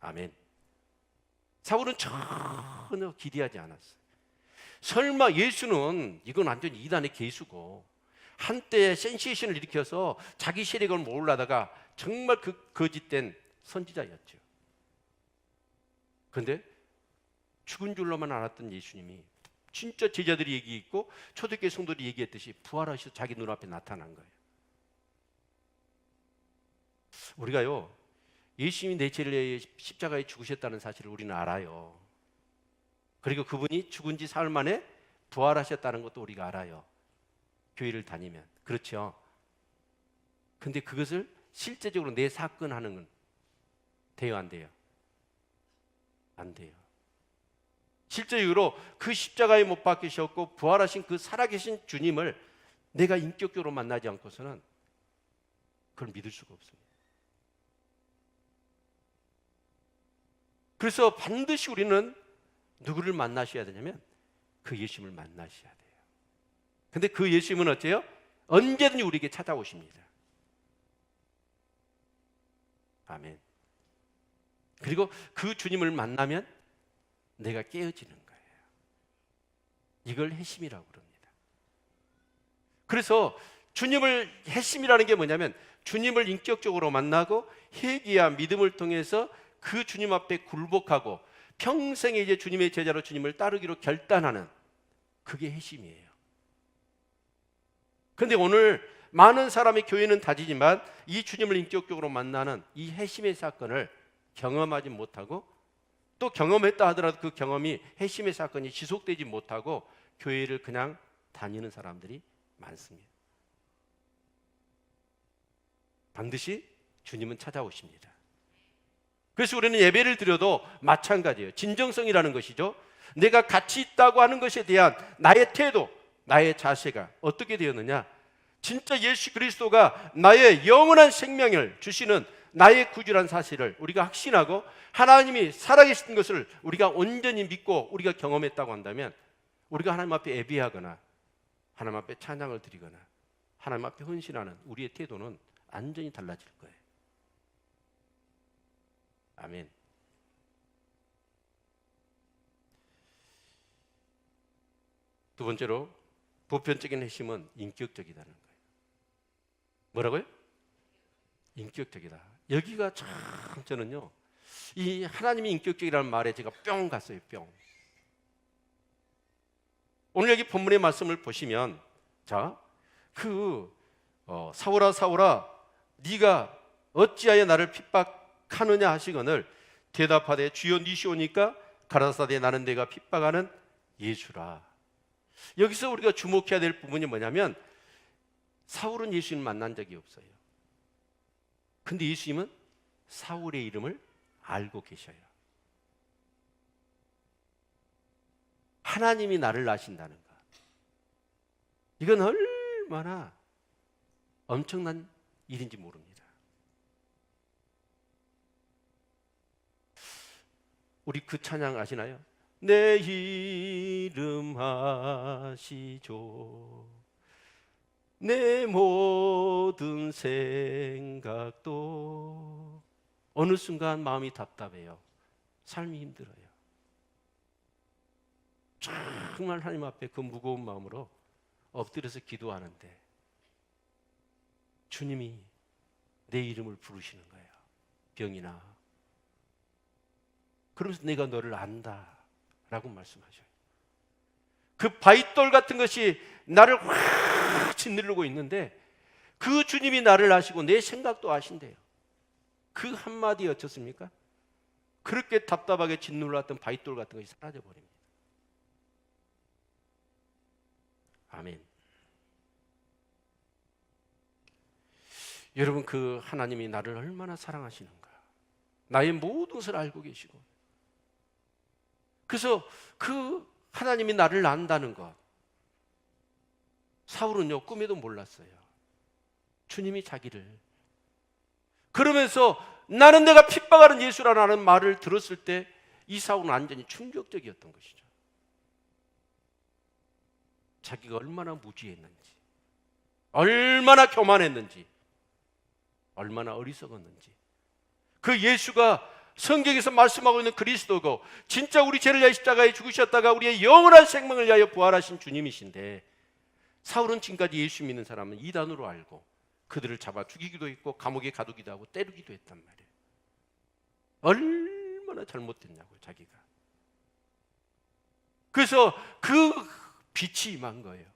아멘. 사울은 전혀 기대하지 않았어요. 설마 예수는 이건 완전히 이단의 개수고 한때 센세이션을 일으켜서 자기 세력을 모으려다가 정말 그 거짓된 선지자였죠. 그런데 죽은 줄로만 알았던 예수님이 진짜 제자들이 얘기했고 초대교회 성도들이 얘기했듯이 부활하셔서 자기 눈앞에 나타난 거예요. 우리가요, 예수님이 내 죄를 위해 십자가에 죽으셨다는 사실을 우리는 알아요. 그리고 그분이 죽은 지 사흘 만에 부활하셨다는 것도 우리가 알아요. 교회를 다니면. 그렇죠. 근데 그것을 실제적으로 내 사건하는 건 돼요, 안 돼요? 안 돼요. 실제적으로 그 십자가에 못 박히셨고 부활하신 그 살아계신 주님을 내가 인격적으로 만나지 않고서는 그걸 믿을 수가 없습니다. 그래서 반드시 우리는 누구를 만나셔야 되냐면 그 예수님을 만나셔야 돼요. 근데 그 예수님은 어때요? 언제든지 우리에게 찾아오십니다. 아멘. 그리고 그 주님을 만나면 내가 깨어지는 거예요. 이걸 회심이라고 그럽니다. 그래서 주님을 회심이라는 게 뭐냐면 주님을 인격적으로 만나고 회개와 믿음을 통해서 그 주님 앞에 굴복하고 평생에 이제 주님의 제자로 주님을 따르기로 결단하는 그게 회심이에요. 그런데 오늘 많은 사람이 교회는 다니지만 이 주님을 인격적으로 만나는 이 회심의 사건을 경험하지 못하고 또 경험했다 하더라도 그 경험이 회심의 사건이 지속되지 못하고 교회를 그냥 다니는 사람들이 많습니다. 반드시 주님은 찾아오십니다. 그래서 우리는 예배를 드려도 마찬가지예요. 진정성이라는 것이죠. 내가 가치 있다고 하는 것에 대한 나의 태도, 나의 자세가 어떻게 되었느냐? 진짜 예수 그리스도가 나의 영원한 생명을 주시는 나의 구주란 사실을 우리가 확신하고 하나님이 살아계신 것을 우리가 온전히 믿고 우리가 경험했다고 한다면 우리가 하나님 앞에 예배하거나 하나님 앞에 찬양을 드리거나 하나님 앞에 헌신하는 우리의 태도는 완전히 달라질 거예요. 아멘. 두 번째로 보편적인 핵심은 인격적이다는 거예요. 뭐라고요? 인격적이다. 여기가 참 저는요 이 하나님이 인격적이라는 말에 제가 뿅 갔어요. 뿅. 오늘 여기 본문의 말씀을 보시면 자, 사울아 사울아 네가 어찌하여 나를 핍박하느냐 하시거늘 대답하되 주여 니시오니까 가라사대 나는 내가 핍박하는 예수라. 여기서 우리가 주목해야 될 부분이 뭐냐면 사울은 예수님을 만난 적이 없어요. 근데 예수님은 사울의 이름을 알고 계셔요. 하나님이 나를 아신다는 것. 이건 얼마나 엄청난 일인지 모릅니다. 우리 그 찬양 아시나요? 내 이름 아시죠. 내 모든 생각도 어느 순간 마음이 답답해요. 삶이 힘들어요. 정말 하나님 앞에 그 무거운 마음으로 엎드려서 기도하는데 주님이 내 이름을 부르시는 거예요. 병이나. 그러면서 내가 너를 안다 라고 말씀하셔요. 그 바위돌 같은 것이 나를 확 짓누르고 있는데 그 주님이 나를 아시고 내 생각도 아신대요. 그 한마디에 어떻습니까? 그렇게 답답하게 짓눌렀던 바위돌 같은 것이 사라져 버립니다. 아멘. 여러분, 그 하나님이 나를 얼마나 사랑하시는가, 나의 모든 것을 알고 계시고, 그래서 그 하나님이 나를 안다는 것, 사울은요 꿈에도 몰랐어요. 주님이 자기를, 그러면서 나는 내가 핍박하는 예수라는 말을 들었을 때 이 사울은 완전히 충격적이었던 것이죠. 자기가 얼마나 무지했는지, 얼마나 교만했는지, 얼마나 어리석었는지, 그 예수가 성경에서 말씀하고 있는 그리스도고 진짜 우리 죄를 위하여 십자가에 죽으셨다가 우리의 영원한 생명을 위하여 부활하신 주님이신데, 사울은 지금까지 예수 믿는 사람은 이단으로 알고 그들을 잡아 죽이기도 했고 감옥에 가두기도 하고 때리기도 했단 말이에요. 얼마나 잘못됐냐고요, 자기가. 그래서 그 빛이 임한 거예요.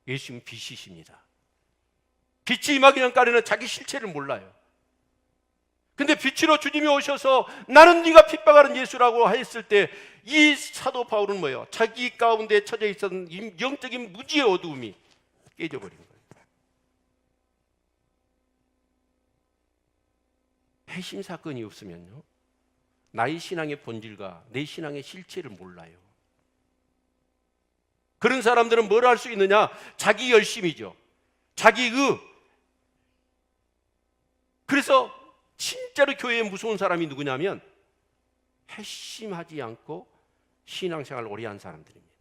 예수님은 빛이십니다. 빛이 임하기 전까지는 자기 실체를 몰라요. 근데 빛으로 주님이 오셔서 나는 네가 핍박하는 예수라고 했을 때 이 사도 바울은 뭐예요? 자기 가운데 처져 있었던 영적인 무지의 어두움이 깨져버린 거예요. 회심 사건이 없으면요, 나의 신앙의 본질과 내 신앙의 실체를 몰라요. 그런 사람들은 뭘 할 수 있느냐? 자기 열심이죠. 자기 의. 그래서 진짜로 교회에 무서운 사람이 누구냐면 회심하지 않고 신앙생활을 오래 한 사람들입니다.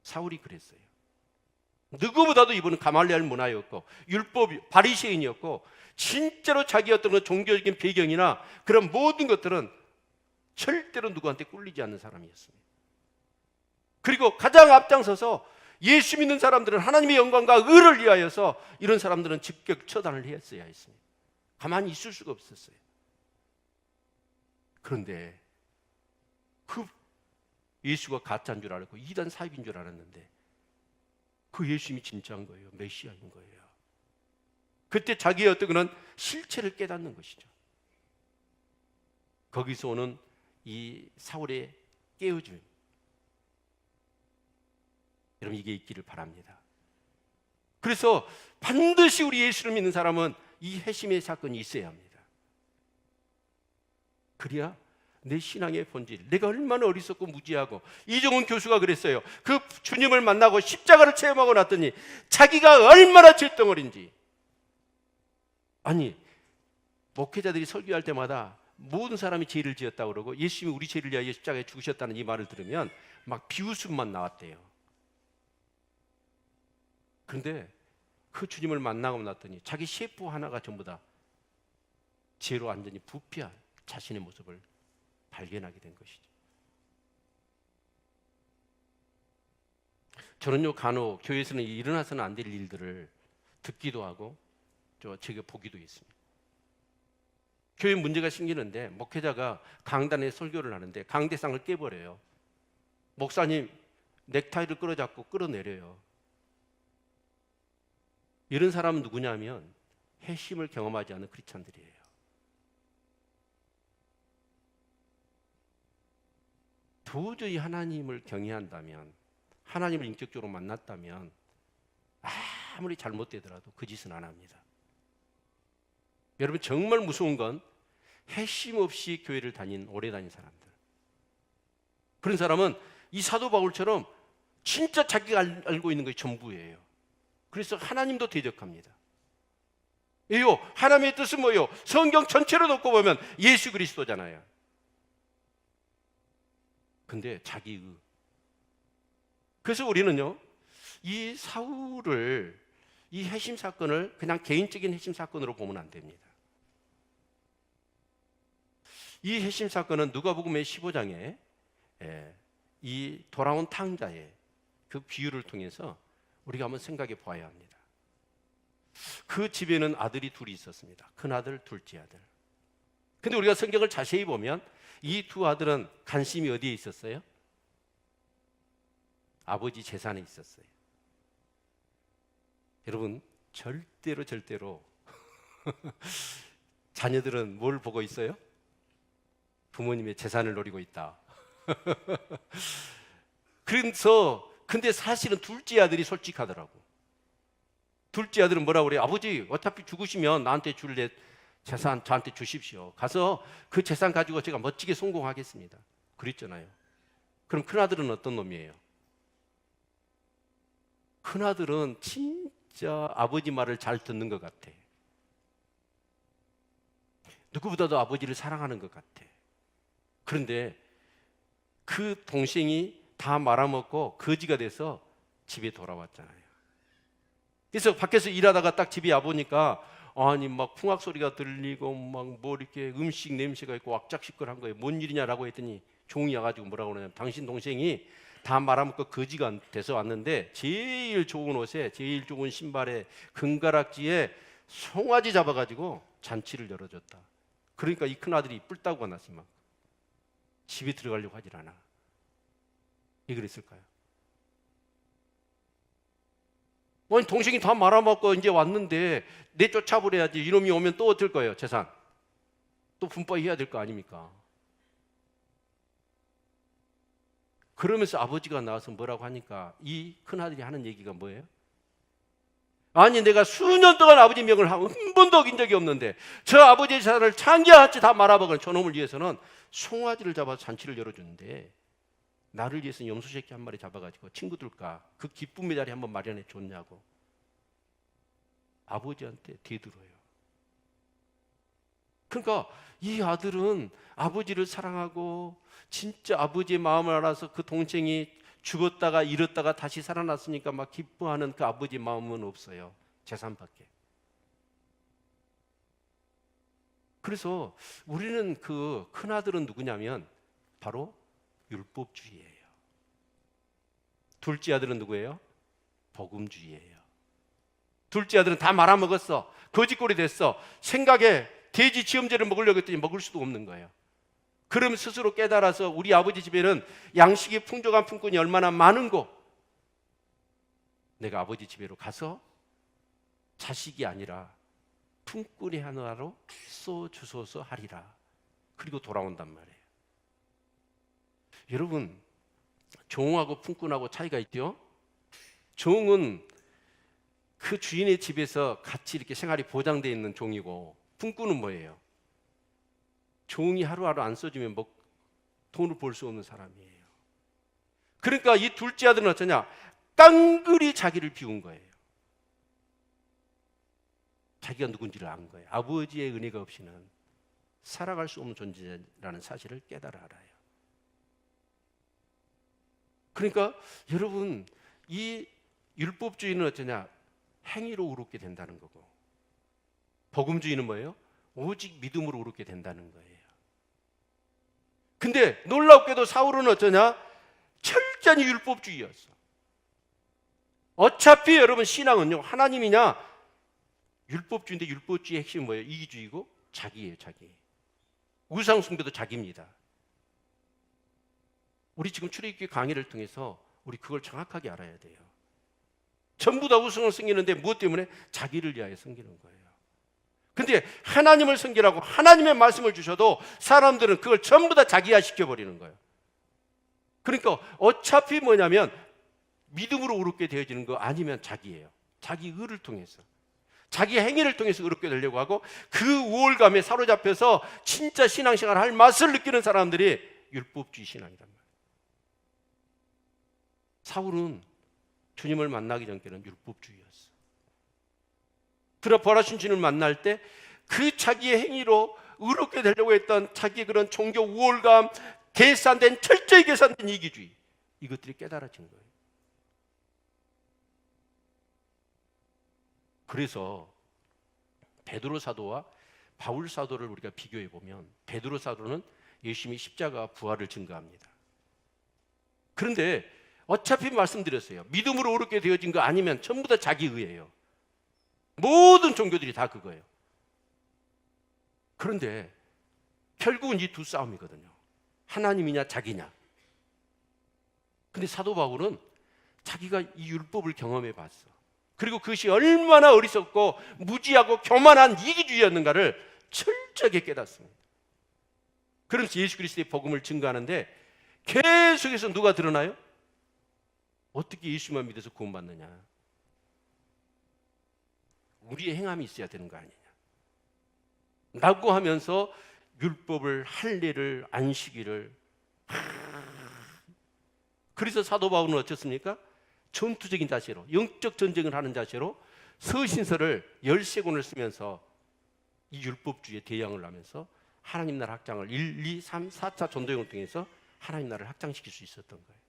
사울이 그랬어요. 누구보다도 이분은 가말리엘 문화였고 율법 바리새인이었고 진짜로 자기 어떤 종교적인 배경이나 그런 모든 것들은 절대로 누구한테 꿀리지 않는 사람이었습니다. 그리고 가장 앞장서서 예수 믿는 사람들은 하나님의 영광과 의를 위하여서 이런 사람들은 즉각 처단을 했어야 했습니다. 가만히 있을 수가 없었어요. 그런데 그 예수가 가짜인 줄 알고 이단 사입인 줄 알았는데 그 예수님이 진짜인 거예요. 메시아인 거예요. 그때 자기의 어떤 그런 실체를 깨닫는 것이죠. 거기서 오는 이 사울의 깨어짐, 여러분 이게 있기를 바랍니다. 그래서 반드시 우리 예수를 믿는 사람은 이 회심의 사건이 있어야 합니다. 그래야 내 신앙의 본질, 내가 얼마나 어리석고 무지하고, 이종훈 교수가 그랬어요. 그 주님을 만나고 십자가를 체험하고 났더니 자기가 얼마나 죄덩어리인지. 아니, 목회자들이 설교할 때마다 모든 사람이 죄를 지었다고 그러고 예수님이 우리 죄를 위하여 십자가에 죽으셨다는 이 말을 들으면 막 비웃음만 나왔대요. 그런데 그 주님을 만나고 났더니 자기 셰프 하나가 전부 다 죄로 완전히 부패한 자신의 모습을 발견하게 된 것이죠. 저는요 간혹 교회에서는 일어나서는 안 될 일들을 듣기도 하고 제가 보기도 했습니다. 교회 문제가 생기는데 목회자가 강단에 설교를 하는데 강대상을 깨버려요. 목사님 넥타이를 끌어잡고 끌어내려요. 이런 사람은 누구냐면 회심을 경험하지 않은 크리스찬들이에요. 도저히 하나님을 경외한다면, 하나님을 인격적으로 만났다면 아무리 잘못되더라도 그 짓은 안 합니다. 여러분 정말 무서운 건 회심 없이 교회를 오래 다닌 사람들. 그런 사람은 이 사도 바울처럼 진짜 자기가 알고 있는 것이 전부예요. 그래서 하나님도 대적합니다. 왜요? 하나님의 뜻은 뭐예요? 성경 전체로 놓고 보면 예수 그리스도잖아요. 근데 자기의. 그래서 우리는요 이 사울을, 이 회심 사건을 그냥 개인적인 회심 사건으로 보면 안 됩니다. 이 회심 사건은 누가복음의 15장에 이 돌아온 탕자의 그 비유를 통해서 우리가 한번 생각해 보아야 합니다. 그 집에는 아들이 둘이 있었습니다. 큰 아들, 둘째 아들. 근데 우리가 성경을 자세히 보면 이 두 아들은 관심이 어디에 있었어요? 아버지 재산에 있었어요. 여러분, 절대로 자녀들은 뭘 보고 있어요? 부모님의 재산을 노리고 있다. 그래서 근데 사실은 둘째 아들이 솔직하더라고. 둘째 아들은 뭐라고 그래요? 아버지, 어차피 죽으시면 나한테 줄래 재산 저한테 주십시오. 가서 그 재산 가지고 제가 멋지게 성공하겠습니다. 그랬잖아요. 그럼 큰아들은 어떤 놈이에요? 큰아들은 진짜 아버지 말을 잘 듣는 것 같아. 누구보다도 아버지를 사랑하는 것 같아. 그런데 그 동생이 다 말아먹고 거지가 돼서 집에 돌아왔잖아요. 그래서 밖에서 일하다가 딱 집에 와보니까 아니 막 풍악 소리가 들리고 막 뭐 이렇게 음식 냄새가 있고 왁작시끌한 거예요. 뭔 일이냐라고 했더니 종이 와가지고 뭐라고 그러냐면 당신 동생이 다 말아먹고 거지가 돼서 왔는데 제일 좋은 옷에 제일 좋은 신발에 금가락지에 송아지 잡아가지고 잔치를 열어줬다. 그러니까 이 큰아들이 뿔따구가 났지만 집에 들어가려고 하질 않아. 왜 그랬을까요? 아니 동생이 다 말아먹고 이제 왔는데 내 쫓아버려야지. 이놈이 오면 또 어떨 거예요? 재산 또 분파해야 해야 될 거 아닙니까? 그러면서 아버지가 나와서 뭐라고 하니까 이 큰아들이 하는 얘기가 뭐예요? 아니 내가 수년 동안 아버지 명을 한 번도 어긴 적이 없는데 저 아버지의 재산을 창기같이 다 말아먹은 저놈을 위해서는 송아지를 잡아서 잔치를 열어주는데 나를 위해서 염소새끼 한 마리 잡아가지고 친구들과 그 기쁨의 자리 한번 마련해 줬냐고 아버지한테 대들어요. 그러니까 이 아들은 아버지를 사랑하고 진짜 아버지의 마음을 알아서 그 동생이 죽었다가 잃었다가 다시 살아났으니까 막 기뻐하는 그 아버지의 마음은 없어요. 재산밖에. 그래서 우리는 그 큰아들은 누구냐면 바로 율법주의예요. 둘째 아들은 누구예요? 복음주의예요. 둘째 아들은 다 말아먹었어. 거짓골이 됐어. 생각에 돼지 지엄제를 먹으려고 했더니 먹을 수도 없는 거예요. 그럼 스스로 깨달아서 우리 아버지 집에는 양식이 풍족한 품꾼이 얼마나 많은고 내가 아버지 집에로 가서 자식이 아니라 품꾼이 하나로 써 주소서 하리라. 그리고 돌아온단 말이에요. 여러분, 종하고 품꾼하고 차이가 있죠? 종은 그 주인의 집에서 같이 이렇게 생활이 보장되어 있는 종이고 품꾼은 뭐예요? 종이 하루하루 안 써주면 돈을 벌 수 없는 사람이에요. 그러니까 이 둘째 아들은 어쩌냐? 깡그리 자기를 비운 거예요. 자기가 누군지를 안 거예요. 아버지의 은혜가 없이는 살아갈 수 없는 존재라는 사실을 깨달아 알아요. 그러니까 여러분, 이 율법주의는 어쩌냐? 행위로 의롭게 된다는 거고 복음주의는 뭐예요? 오직 믿음으로 의롭게 된다는 거예요. 근데 놀랍게도 사울은 어쩌냐? 철저히 율법주의였어. 어차피 여러분 신앙은요 하나님이냐 율법주의인데 율법주의의 핵심이 뭐예요? 이기주의고 자기예요. 자기. 우상숭배도 자기입니다. 우리 지금 출애굽기 강의를 통해서 우리 그걸 정확하게 알아야 돼요. 전부 다 우상을 섬기는데 무엇 때문에? 자기를 위하여 섬기는 거예요. 근데 하나님을 섬기라고 하나님의 말씀을 주셔도 사람들은 그걸 전부 다 자기화 시켜버리는 거예요. 그러니까 어차피 뭐냐면 믿음으로 의롭게 되어지는 거 아니면 자기예요. 자기 의를 통해서 자기 행위를 통해서 의롭게 되려고 하고 그 우월감에 사로잡혀서 진짜 신앙생활을 할 맛을 느끼는 사람들이 율법주의 신앙이란 말이에요. 사울은 주님을 만나기 전까지는 율법주의였어. 그러나 부활하신 주님을 만날 때 그 자기의 행위로 의롭게 되려고 했던 자기의 그런 종교 우월감, 계산된 철저히 계산된 이기주의, 이것들이 깨달아진 거예요. 그래서 베드로 사도와 바울 사도를 우리가 비교해 보면 베드로 사도는 예수님이 십자가 부활을 증거합니다. 그런데 어차피 말씀드렸어요. 믿음으로 의롭게 되어진 거 아니면 전부 다 자기 의예요. 모든 종교들이 다 그거예요. 그런데 결국은 이 두 싸움이거든요. 하나님이냐 자기냐. 근데 사도 바울은 자기가 이 율법을 경험해 봤어. 그리고 그것이 얼마나 어리석고 무지하고 교만한 이기주의였는가를 철저하게 깨닫습니다. 그러면서 예수 그리스도의 복음을 증거하는데 계속해서 누가 드러나요? 어떻게 예수만 믿어서 구원받느냐? 우리의 행함이 있어야 되는 거 아니냐? 라고 하면서 율법을, 할례를, 안식일을. 그래서 사도 바울은 어떻습니까? 전투적인 자세로, 영적 전쟁을 하는 자세로 서신서를 13권을 쓰면서 이 율법주의에 대항을 하면서 하나님 나라 확장을 1, 2, 3, 4차 전도행을 통해서 하나님 나라를 확장시킬 수 있었던 거예요.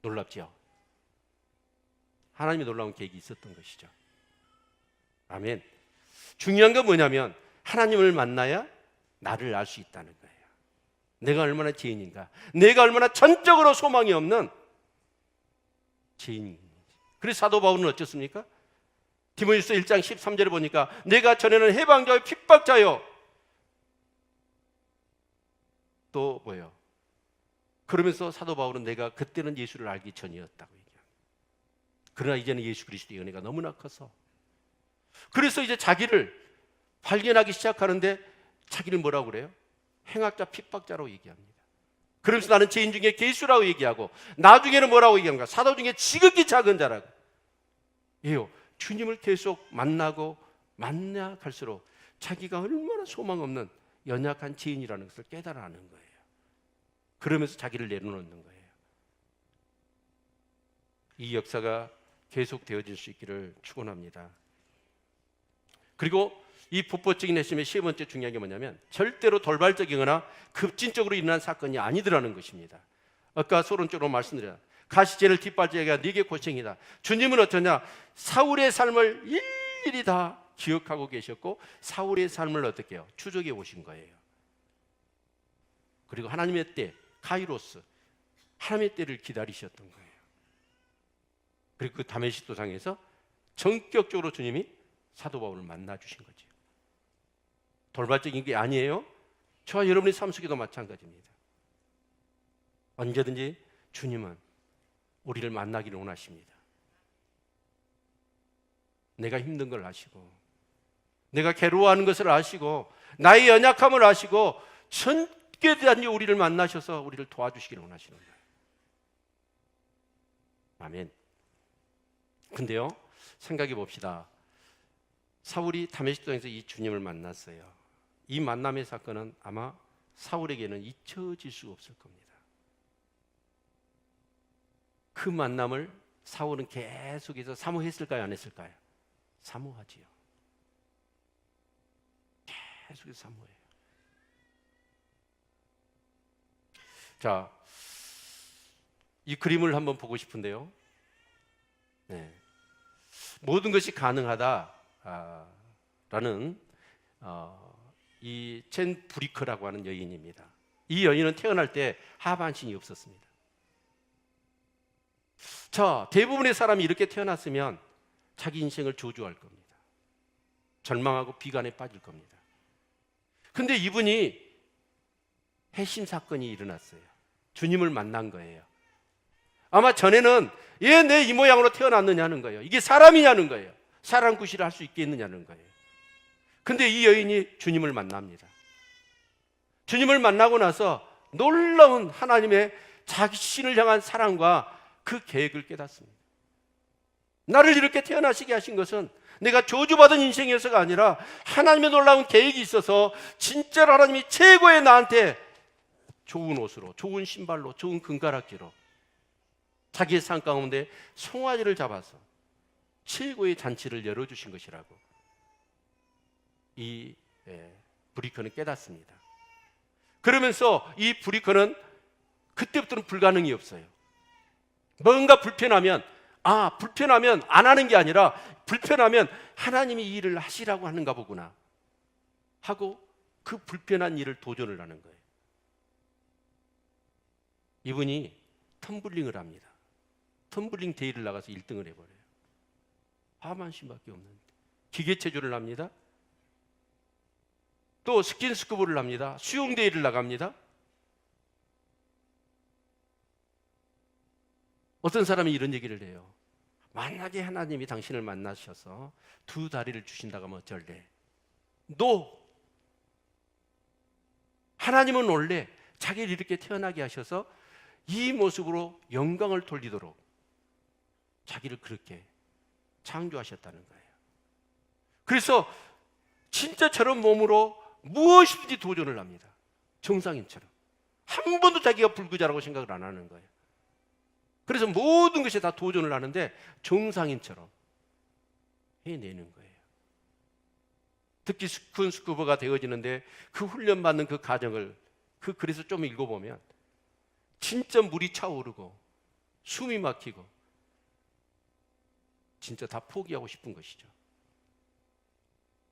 놀랍죠? 하나님의 놀라운 계획이 있었던 것이죠. 아멘. 중요한 건 뭐냐면 하나님을 만나야 나를 알 수 있다는 거예요. 내가 얼마나 죄인인가, 내가 얼마나 전적으로 소망이 없는 죄인인지. 그래서 사도 바울은 어쩌습니까? 디모데후서 1장 13절에 보니까 내가 전에는 해방자요 핍박자요 또 뭐예요? 그러면서 사도 바울은 내가 그때는 예수를 알기 전이었다고 얘기합니다. 그러나 이제는 예수 그리스도의 은혜가 너무나 커서, 그래서 이제 자기를 발견하기 시작하는데 자기를 뭐라고 그래요? 행악자 핍박자라고 얘기합니다. 그러면서 나는 죄인 중에 괴수라고 얘기하고 나중에는 뭐라고 얘기합니까? 사도 중에 지극히 작은 자라고. 예요. 주님을 계속 만나고 만나 갈수록 자기가 얼마나 소망 없는 연약한 죄인이라는 것을 깨달아가는 거예요. 그러면서 자기를 내려놓는 거예요. 이 역사가 계속 되어질 수 있기를 축원합니다. 그리고 이 법보적인 핵심의 세 번째 중요한 게 뭐냐면 절대로 돌발적이거나 급진적으로 일어난 사건이 아니더라는 것입니다. 아까 서론적으로 말씀드려요. 가시제를 뒷발지기가 네게 고생이다. 주님은 어떠냐? 사울의 삶을 일일이 다 기억하고 계셨고 사울의 삶을 어떻게 해요? 추적해 오신 거예요. 그리고 하나님의 때, 카이로스, 하나님의 때를 기다리셨던 거예요. 그리고 그 다메섹 도상에서 전격적으로 주님이 사도 바울을 만나 주신 거죠. 돌발적인 게 아니에요. 저와 여러분의 삶 속에도 마찬가지입니다. 언제든지 주님은 우리를 만나기를 원하십니다. 내가 힘든 걸 아시고, 내가 괴로워하는 것을 아시고, 나의 연약함을 아시고 전격적으로 우리를 만나셔서 우리를 도와주시기를 원하시는 거예요. 아멘. 근데요, 생각해 봅시다. 사울이 다메섹 도상에서 이 주님을 만났어요. 이 만남의 사건은 아마 사울에게는 잊혀질 수 없을 겁니다. 그 만남을 사울은 계속해서 사모했을까요? 안 했을까요? 사모하지요. 계속해서 사모해요. 자, 이 그림을 한번 보고 싶은데요. 네. 모든 것이 가능하다라는 이 첸 브리커라고 하는 여인입니다. 이 여인은 태어날 때 하반신이 없었습니다. 자, 대부분의 사람이 이렇게 태어났으면 자기 인생을 저주할 겁니다. 절망하고 비관에 빠질 겁니다. 근데 이분이 핵심 사건이 일어났어요. 주님을 만난 거예요. 아마 전에는 얘 내 이 모양으로 태어났느냐는 거예요. 이게 사람이냐는 거예요. 사람 구실을 할 수 있겠느냐는 거예요. 근데 이 여인이 주님을 만납니다. 주님을 만나고 나서 놀라운 하나님의 자신을 향한 사랑과 그 계획을 깨닫습니다. 나를 이렇게 태어나시게 하신 것은 내가 저주받은 인생이어서가 아니라 하나님의 놀라운 계획이 있어서 진짜로 하나님이 최고의 나한테 좋은 옷으로, 좋은 신발로, 좋은 금가락지로 자기의 삶 가운데 송아지를 잡아서 최고의 잔치를 열어주신 것이라고 이 브리커는 깨닫습니다. 그러면서 이 브리커는 그때부터는 불가능이 없어요. 뭔가 불편하면 안 하는 게 아니라 불편하면 하나님이 이 일을 하시라고 하는가 보구나 하고 그 불편한 일을 도전을 하는 거예요. 이분이 텀블링을 합니다. 텀블링 대회를 나가서 1등을 해버려요. 하만심밖에 없는데 기계체조를 합니다. 또 스킨스쿠버를 합니다. 수영대회를 나갑니다. 어떤 사람이 이런 얘기를 해요. 만약에 하나님이 당신을 만나셔서 두 다리를 주신다고 하면 어쩔래? 노! 하나님은 원래 자기를 이렇게 태어나게 하셔서 이 모습으로 영광을 돌리도록 자기를 그렇게 창조하셨다는 거예요. 그래서 진짜 저런 몸으로 무엇이든지 도전을 합니다. 정상인처럼. 한 번도 자기가 불구자라고 생각을 안 하는 거예요. 그래서 모든 것에 다 도전을 하는데 정상인처럼 해내는 거예요. 특히 스킨스쿠버가 되어지는데 그 훈련받는 그 과정을 그래서 좀 읽어보면 진짜 물이 차오르고 숨이 막히고 진짜 다 포기하고 싶은 것이죠.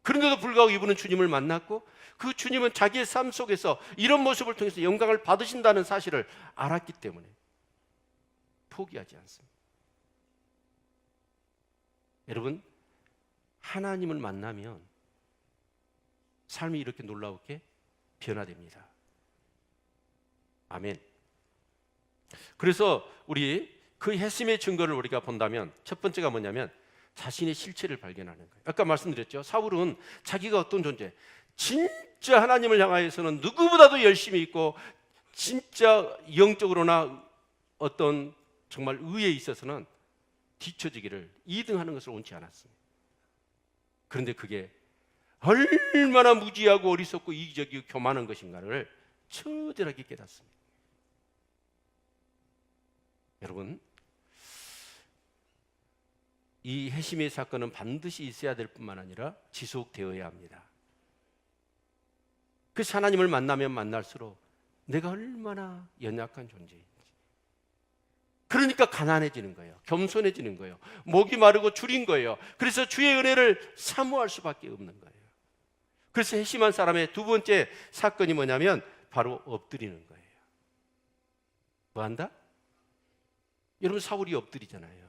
그런데도 불구하고 이분은 주님을 만났고 그 주님은 자기의 삶 속에서 이런 모습을 통해서 영광을 받으신다는 사실을 알았기 때문에 포기하지 않습니다. 여러분, 하나님을 만나면 삶이 이렇게 놀라우게 변화됩니다. 아멘. 그래서 우리 그 회심의 증거를 우리가 본다면 첫 번째가 뭐냐면 자신의 실체를 발견하는 거예요. 아까 말씀드렸죠. 사울은 자기가 어떤 존재, 진짜 하나님을 향하여서는 누구보다도 열심히 있고 진짜 영적으로나 어떤 정말 의에 있어서는 뒤처지기를 2등하는 것을 원치 않았습니다. 그런데 그게 얼마나 무지하고 어리석고 이기적이고 교만한 것인가를 처절하게 깨닫습니다. 여러분, 이 회심의 사건은 반드시 있어야 될 뿐만 아니라 지속되어야 합니다. 그래서 하나님을 만나면 만날수록 내가 얼마나 연약한 존재인지, 그러니까 가난해지는 거예요. 겸손해지는 거예요. 목이 마르고 줄인 거예요. 그래서 주의 은혜를 사모할 수밖에 없는 거예요. 그래서 회심한 사람의 두 번째 사건이 뭐냐면 바로 엎드리는 거예요. 뭐 한다? 여러분, 사울이 엎드리잖아요.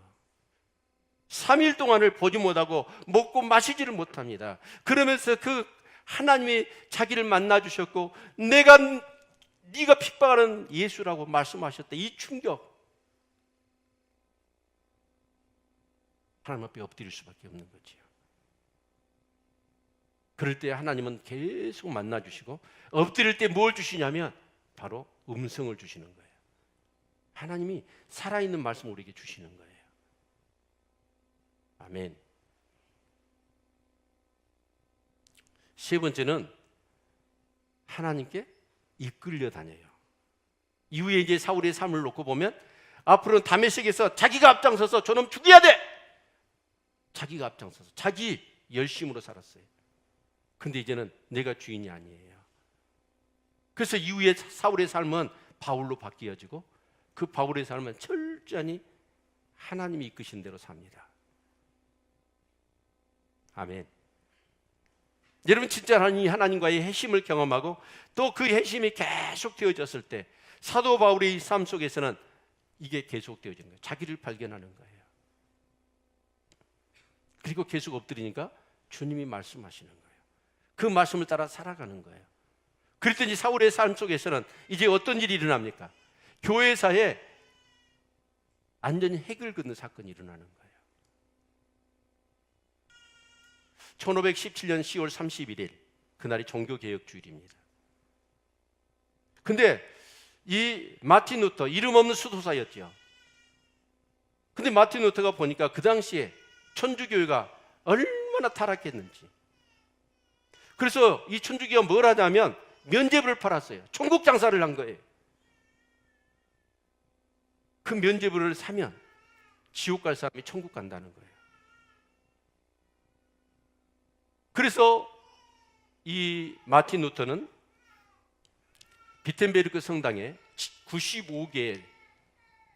3일 동안을 보지 못하고 먹고 마시지를 못합니다. 그러면서 그 하나님이 자기를 만나 주셨고 네가 핍박하는 예수라고 말씀하셨다. 이 충격, 하나님 앞에 엎드릴 수밖에 없는 거지요. 그럴 때 하나님은 계속 만나 주시고 엎드릴 때 뭘 주시냐면 바로 음성을 주시는 거예요. 하나님이 살아있는 말씀을 우리에게 주시는 거예요. 아멘. 세 번째는 하나님께 이끌려 다녀요. 이후에 이제 사울의 삶을 놓고 보면 앞으로는 다메섹에서 자기가 앞장서서 저놈 죽여야 돼! 자기가 앞장서서 자기 열심으로 살았어요. 근데 이제는 내가 주인이 아니에요. 그래서 이후에 사울의 삶은 바울로 바뀌어지고 그 바울의 삶은 철저히 하나님이 이끄신 대로 삽니다. 아멘. 여러분, 진짜 하나님과의 회심을 경험하고 또 그 회심이 계속 되어졌을 때 사도 바울의 삶 속에서는 이게 계속 되어지는 거예요. 자기를 발견하는 거예요. 그리고 계속 엎드리니까 주님이 말씀하시는 거예요. 그 말씀을 따라 살아가는 거예요. 그랬더니 사울의 삶 속에서는 이제 어떤 일이 일어납니까? 교회사에 완전히 핵을 긋는 사건이 일어나는 거예요. 1517년 10월 31일 그날이 종교개혁주일입니다. 근데 이 마틴 루터, 이름 없는 수도사였죠. 근데 마틴 루터가 보니까 그 당시에 천주교회가 얼마나 타락했는지, 그래서 이 천주교가 뭘 하냐면 면죄부를 팔았어요. 천국 장사를 한 거예요. 그 면죄부를 사면 지옥 갈 사람이 천국 간다는 거예요. 그래서 이 마틴 루터는 비텐베르크 성당에 95개의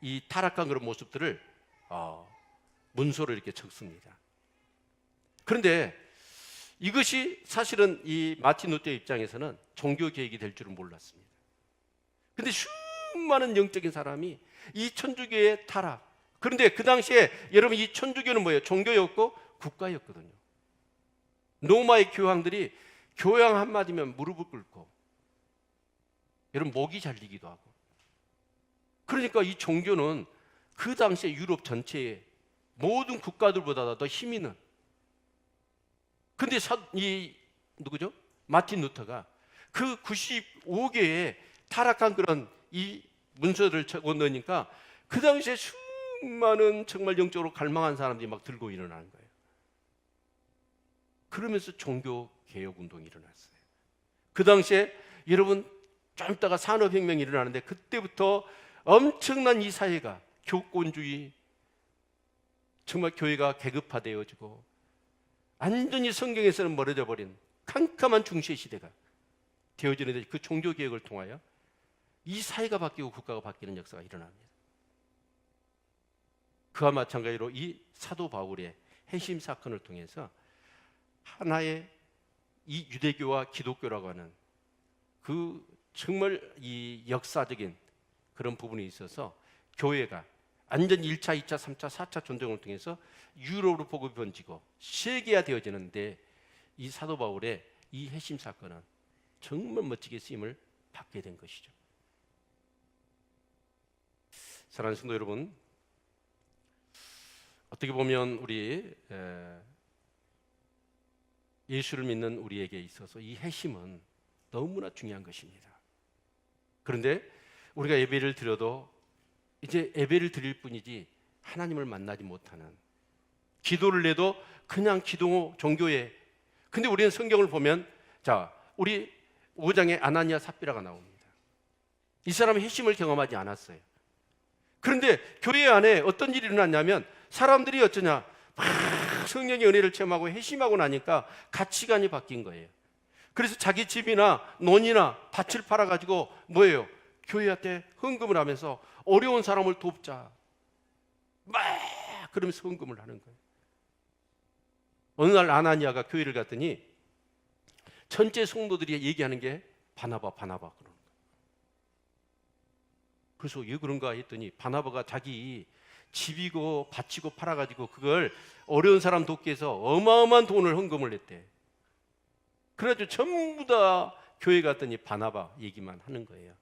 이 타락한 그런 모습들을 문서를 이렇게 적습니다. 그런데 이것이 사실은 이 마틴 루터의 입장에서는 종교 개혁이 될 줄은 몰랐습니다. 그런데 수많은 영적인 사람이 이 천주교의 타락, 그런데 그 당시에 여러분 이 천주교는 뭐예요? 종교였고 국가였거든요. 로마의 교황들이 교양 한마디면 무릎을 꿇고, 여러분 목이 잘리기도 하고. 그러니까 이 종교는 그 당시에 유럽 전체의 모든 국가들보다 더 힘 있는. 근데 이 누구죠? 마틴 루터가 그 95개의 타락한 그런 이 문서를 적어 넣으니까 그 당시에 수많은 정말 영적으로 갈망한 사람들이 막 들고 일어나는 거예요. 그러면서 종교 개혁 운동이 일어났어요. 그 당시에 여러분 좀 있다가 산업혁명이 일어나는데, 그때부터 엄청난 이 사회가 교권주의, 정말 교회가 계급화되어지고 완전히 성경에서는 멀어져 버린 캄캄한 중세 시대가 되어지는데, 그 종교 개혁을 통하여 이 사회가 바뀌고 국가가 바뀌는 역사가 일어납니다. 그와 마찬가지로 이 사도 바울의 회심 사건을 통해서 하나의 이 유대교와 기독교라고 하는 그 정말 이 역사적인 그런 부분이 있어서 교회가 완전 1차, 2차, 3차, 4차 전쟁을 통해서 유럽으로 복음이 번지고 세계화 되어지는데, 이 사도 바울의 이 회심 사건은 정말 멋지게 쓰임을 받게 된 것이죠. 사랑하는 성도 여러분, 어떻게 보면 우리 예수를 믿는 우리에게 있어서 이 회심은 너무나 중요한 것입니다. 그런데 우리가 예배를 드려도 이제 예배를 드릴 뿐이지 하나님을 만나지 못하는, 기도를 해도 그냥 기도 종교에. 근데 우리는 성경을 보면, 자, 우리 5장에 아나니아 삽비라가 나옵니다. 이 사람은 회심을 경험하지 않았어요. 그런데 교회 안에 어떤 일이 일어났냐면, 사람들이 어쩌냐, 막 성령의 은혜를 체험하고 회심하고 나니까 가치관이 바뀐 거예요. 그래서 자기 집이나 논이나 밭을 팔아가지고 뭐예요? 교회한테 헌금을 하면서 어려운 사람을 돕자, 막 그러면서 헌금을 하는 거예요. 어느 날 아나니아가 교회를 갔더니 전체 성도들이 얘기하는 게 바나바 그러는 거예요. 그래서 왜 그런가 했더니, 바나바가 자기 집이고 밭이고 팔아가지고 그걸 어려운 사람 돕기 위해서 어마어마한 돈을 헌금을 했대. 그래가지고 전부 다 교회 갔더니 바나바 얘기만 하는 거예요.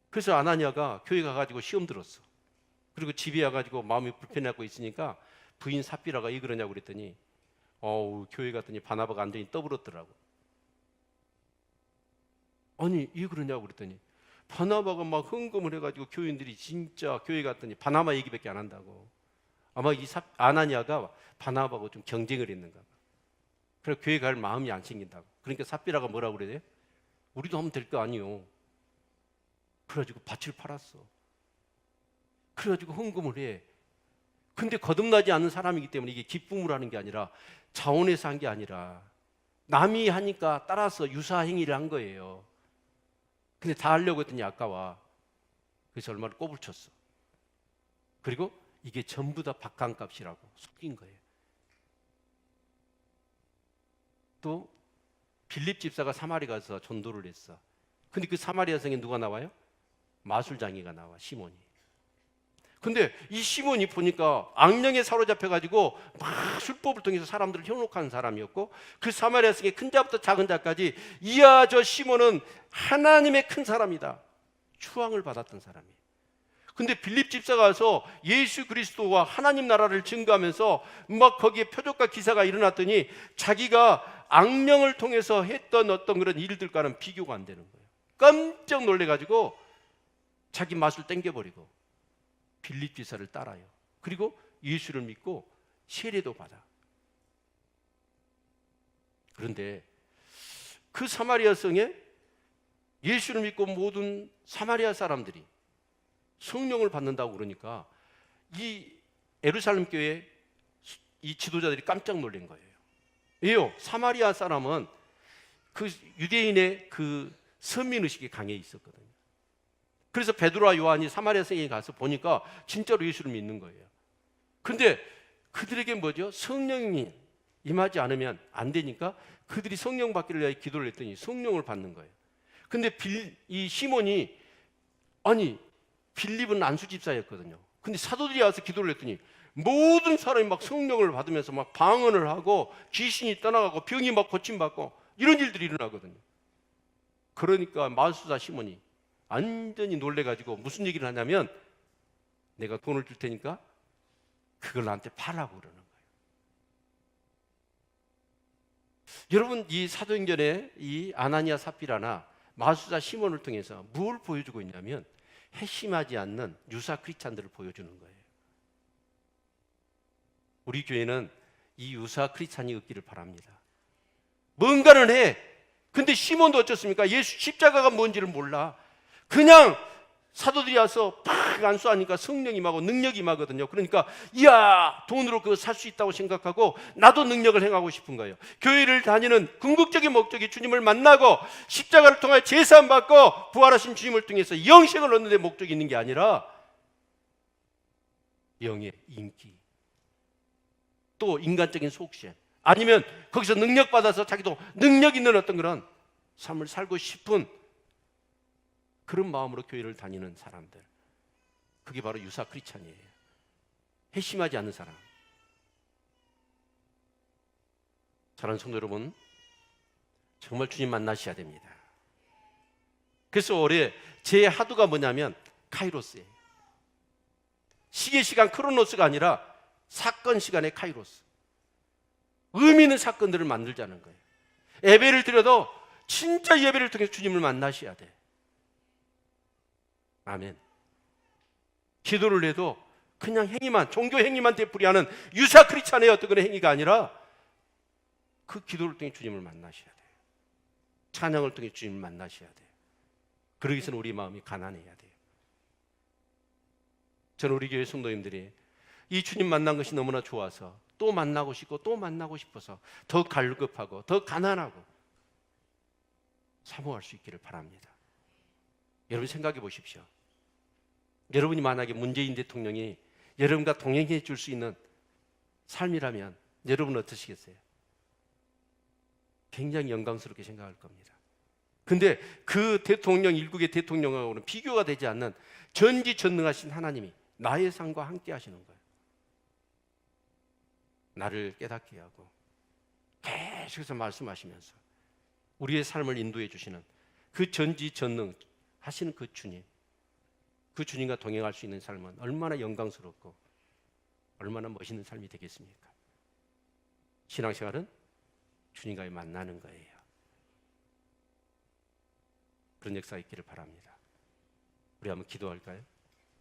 그래서 아나니아가 교회 가가지고 시험 들었어. 그리고 집에 와가지고 마음이 불편해하고 있으니까 부인 삽비라가 왜 그러냐고 그랬더니, 교회 갔더니 바나바가 완전히 떠들었더라고. 아니 왜 그러냐고 그랬더니, 바나바가 막 헌금을 해가지고 교인들이 진짜 교회 갔더니 바나바 얘기밖에 안 한다고. 아마 이 아나니아가 바나바하고 좀 경쟁을 했는가 봐. 그래서 교회 갈 마음이 안 생긴다고. 그러니까 삽비라가 뭐라고 그래요? 우리도 하면 될 거 아니요. 그래가지고 밭을 팔았어. 그래가지고 헌금을 해. 근데 거듭나지 않은 사람이기 때문에 이게 기쁨으로 하는 게 아니라, 자원해서 한 게 아니라 남이 하니까 따라서 유사 행위를 한 거예요. 근데 다 하려고 했더니 아까워. 그래서 얼마를 꼬불쳤어. 그리고 이게 전부 다 박한값이라고 속인 거예요. 또 빌립 집사가 사마리 가서 전도를 했어. 근데 그 사마리아 성에 누가 나와요? 마술장이가 나와, 시몬이. 근데 이 시몬이 보니까 악령에 사로잡혀가지고 막 술법을 통해서 사람들을 현혹하는 사람이었고, 그 사마리아 성의 큰 자부터 작은 자까지, 이야 저 시몬은 하나님의 큰 사람이다, 추앙을 받았던 사람이에요. 근데 빌립 집사가 와서 예수 그리스도와 하나님 나라를 증거하면서 막 거기에 표적과 기사가 일어났더니, 자기가 악령을 통해서 했던 어떤 그런 일들과는 비교가 안 되는 거예요. 깜짝 놀래가지고 자기 맛을 땡겨버리고 빌립 집사를 따라요. 그리고 예수를 믿고 세례도 받아. 그런데 그 사마리아 성에 예수를 믿고 모든 사마리아 사람들이 성령을 받는다고 그러니까, 이 예루살렘 교회 이 지도자들이 깜짝 놀란 거예요. 왜요? 사마리아 사람은 그 유대인의 그 선민의식이 강해 있었거든요. 그래서 베드로와 요한이 사마리아 성에 가서 보니까 진짜로 예수를 믿는 거예요. 그런데 그들에게 뭐죠? 성령이 임하지 않으면 안 되니까 그들이 성령 받기를 위해 기도를 했더니 성령을 받는 거예요. 근데 이 시몬이, 아니 빌립은 안수 집사였거든요. 근데 사도들이 와서 기도를 했더니 모든 사람이 막 성령을 받으면서 막 방언을 하고 귀신이 떠나가고 병이 막 고침받고 이런 일들이 일어나거든요. 그러니까 마술사 시몬이 완전히 놀래가지고 무슨 얘기를 하냐면 내가 돈을 줄 테니까 그걸 나한테 팔라고 그러는 거예요. 여러분, 이 사도행전에 이 아나니아 삽비라나 마술사 시몬을 통해서 뭘 보여주고 있냐면 회심하지 않는 유사 크리스찬들을 보여주는 거예요. 우리 교회는 이 유사 크리스찬이 없기를 바랍니다. 뭔가는 해. 근데 시몬도 어쩌습니까? 예수 십자가가 뭔지를 몰라. 그냥 사도들이 와서 팍 안수하니까 성령이 임하고 능력이 임하거든요. 그러니까 이야, 돈으로 그거 살 수 있다고 생각하고 나도 능력을 행하고 싶은 거예요. 교회를 다니는 궁극적인 목적이 주님을 만나고 십자가를 통해 제사함 받고 부활하신 주님을 통해서 영생을 얻는 데 목적이 있는 게 아니라 영의 인기, 또 인간적인 속셈, 아니면 거기서 능력 받아서 자기도 능력 있는 어떤 그런 삶을 살고 싶은 그런 마음으로 교회를 다니는 사람들, 그게 바로 유사 크리스찬이에요. 회심하지 않는 사람. 사랑하는 성도 여러분, 정말 주님 만나셔야 됩니다. 그래서 올해 제 하도가 뭐냐면 카이로스예요. 시계 시간 크로노스가 아니라 사건 시간의 카이로스. 의미 있는 사건들을 만들자는 거예요. 예배를 드려도 진짜 예배를 통해서 주님을 만나셔야 돼. 아멘. 기도를 해도 그냥 행위만, 종교 행위만 되풀이하는 유사 크리스찬의 어떤 그런 행위가 아니라 그 기도를 통해 주님을 만나셔야 돼요. 찬양을 통해 주님을 만나셔야 돼요. 그러기 위해서는 우리 마음이 가난해야 돼요. 저는 우리 교회 성도님들이 이 주님 만난 것이 너무나 좋아서 또 만나고 싶고 또 만나고 싶어서 더 갈급하고 더 가난하고 사모할 수 있기를 바랍니다. 여러분 생각해 보십시오. 여러분이 만약에 문재인 대통령이 여러분과 동행해 줄 수 있는 삶이라면 여러분은 어떠시겠어요? 굉장히 영광스럽게 생각할 겁니다. 근데 그 대통령, 일국의 대통령하고는 비교가 되지 않는 전지전능하신 하나님이 나의 삶과 함께 하시는 거예요. 나를 깨닫게 하고 계속해서 말씀하시면서 우리의 삶을 인도해 주시는 그 전지전능 하시는 그 주님, 그 주님과 동행할 수 있는 삶은 얼마나 영광스럽고 얼마나 멋있는 삶이 되겠습니까? 신앙생활은 주님과의 만나는 거예요. 그런 역사가 있기를 바랍니다. 우리 한번 기도할까요?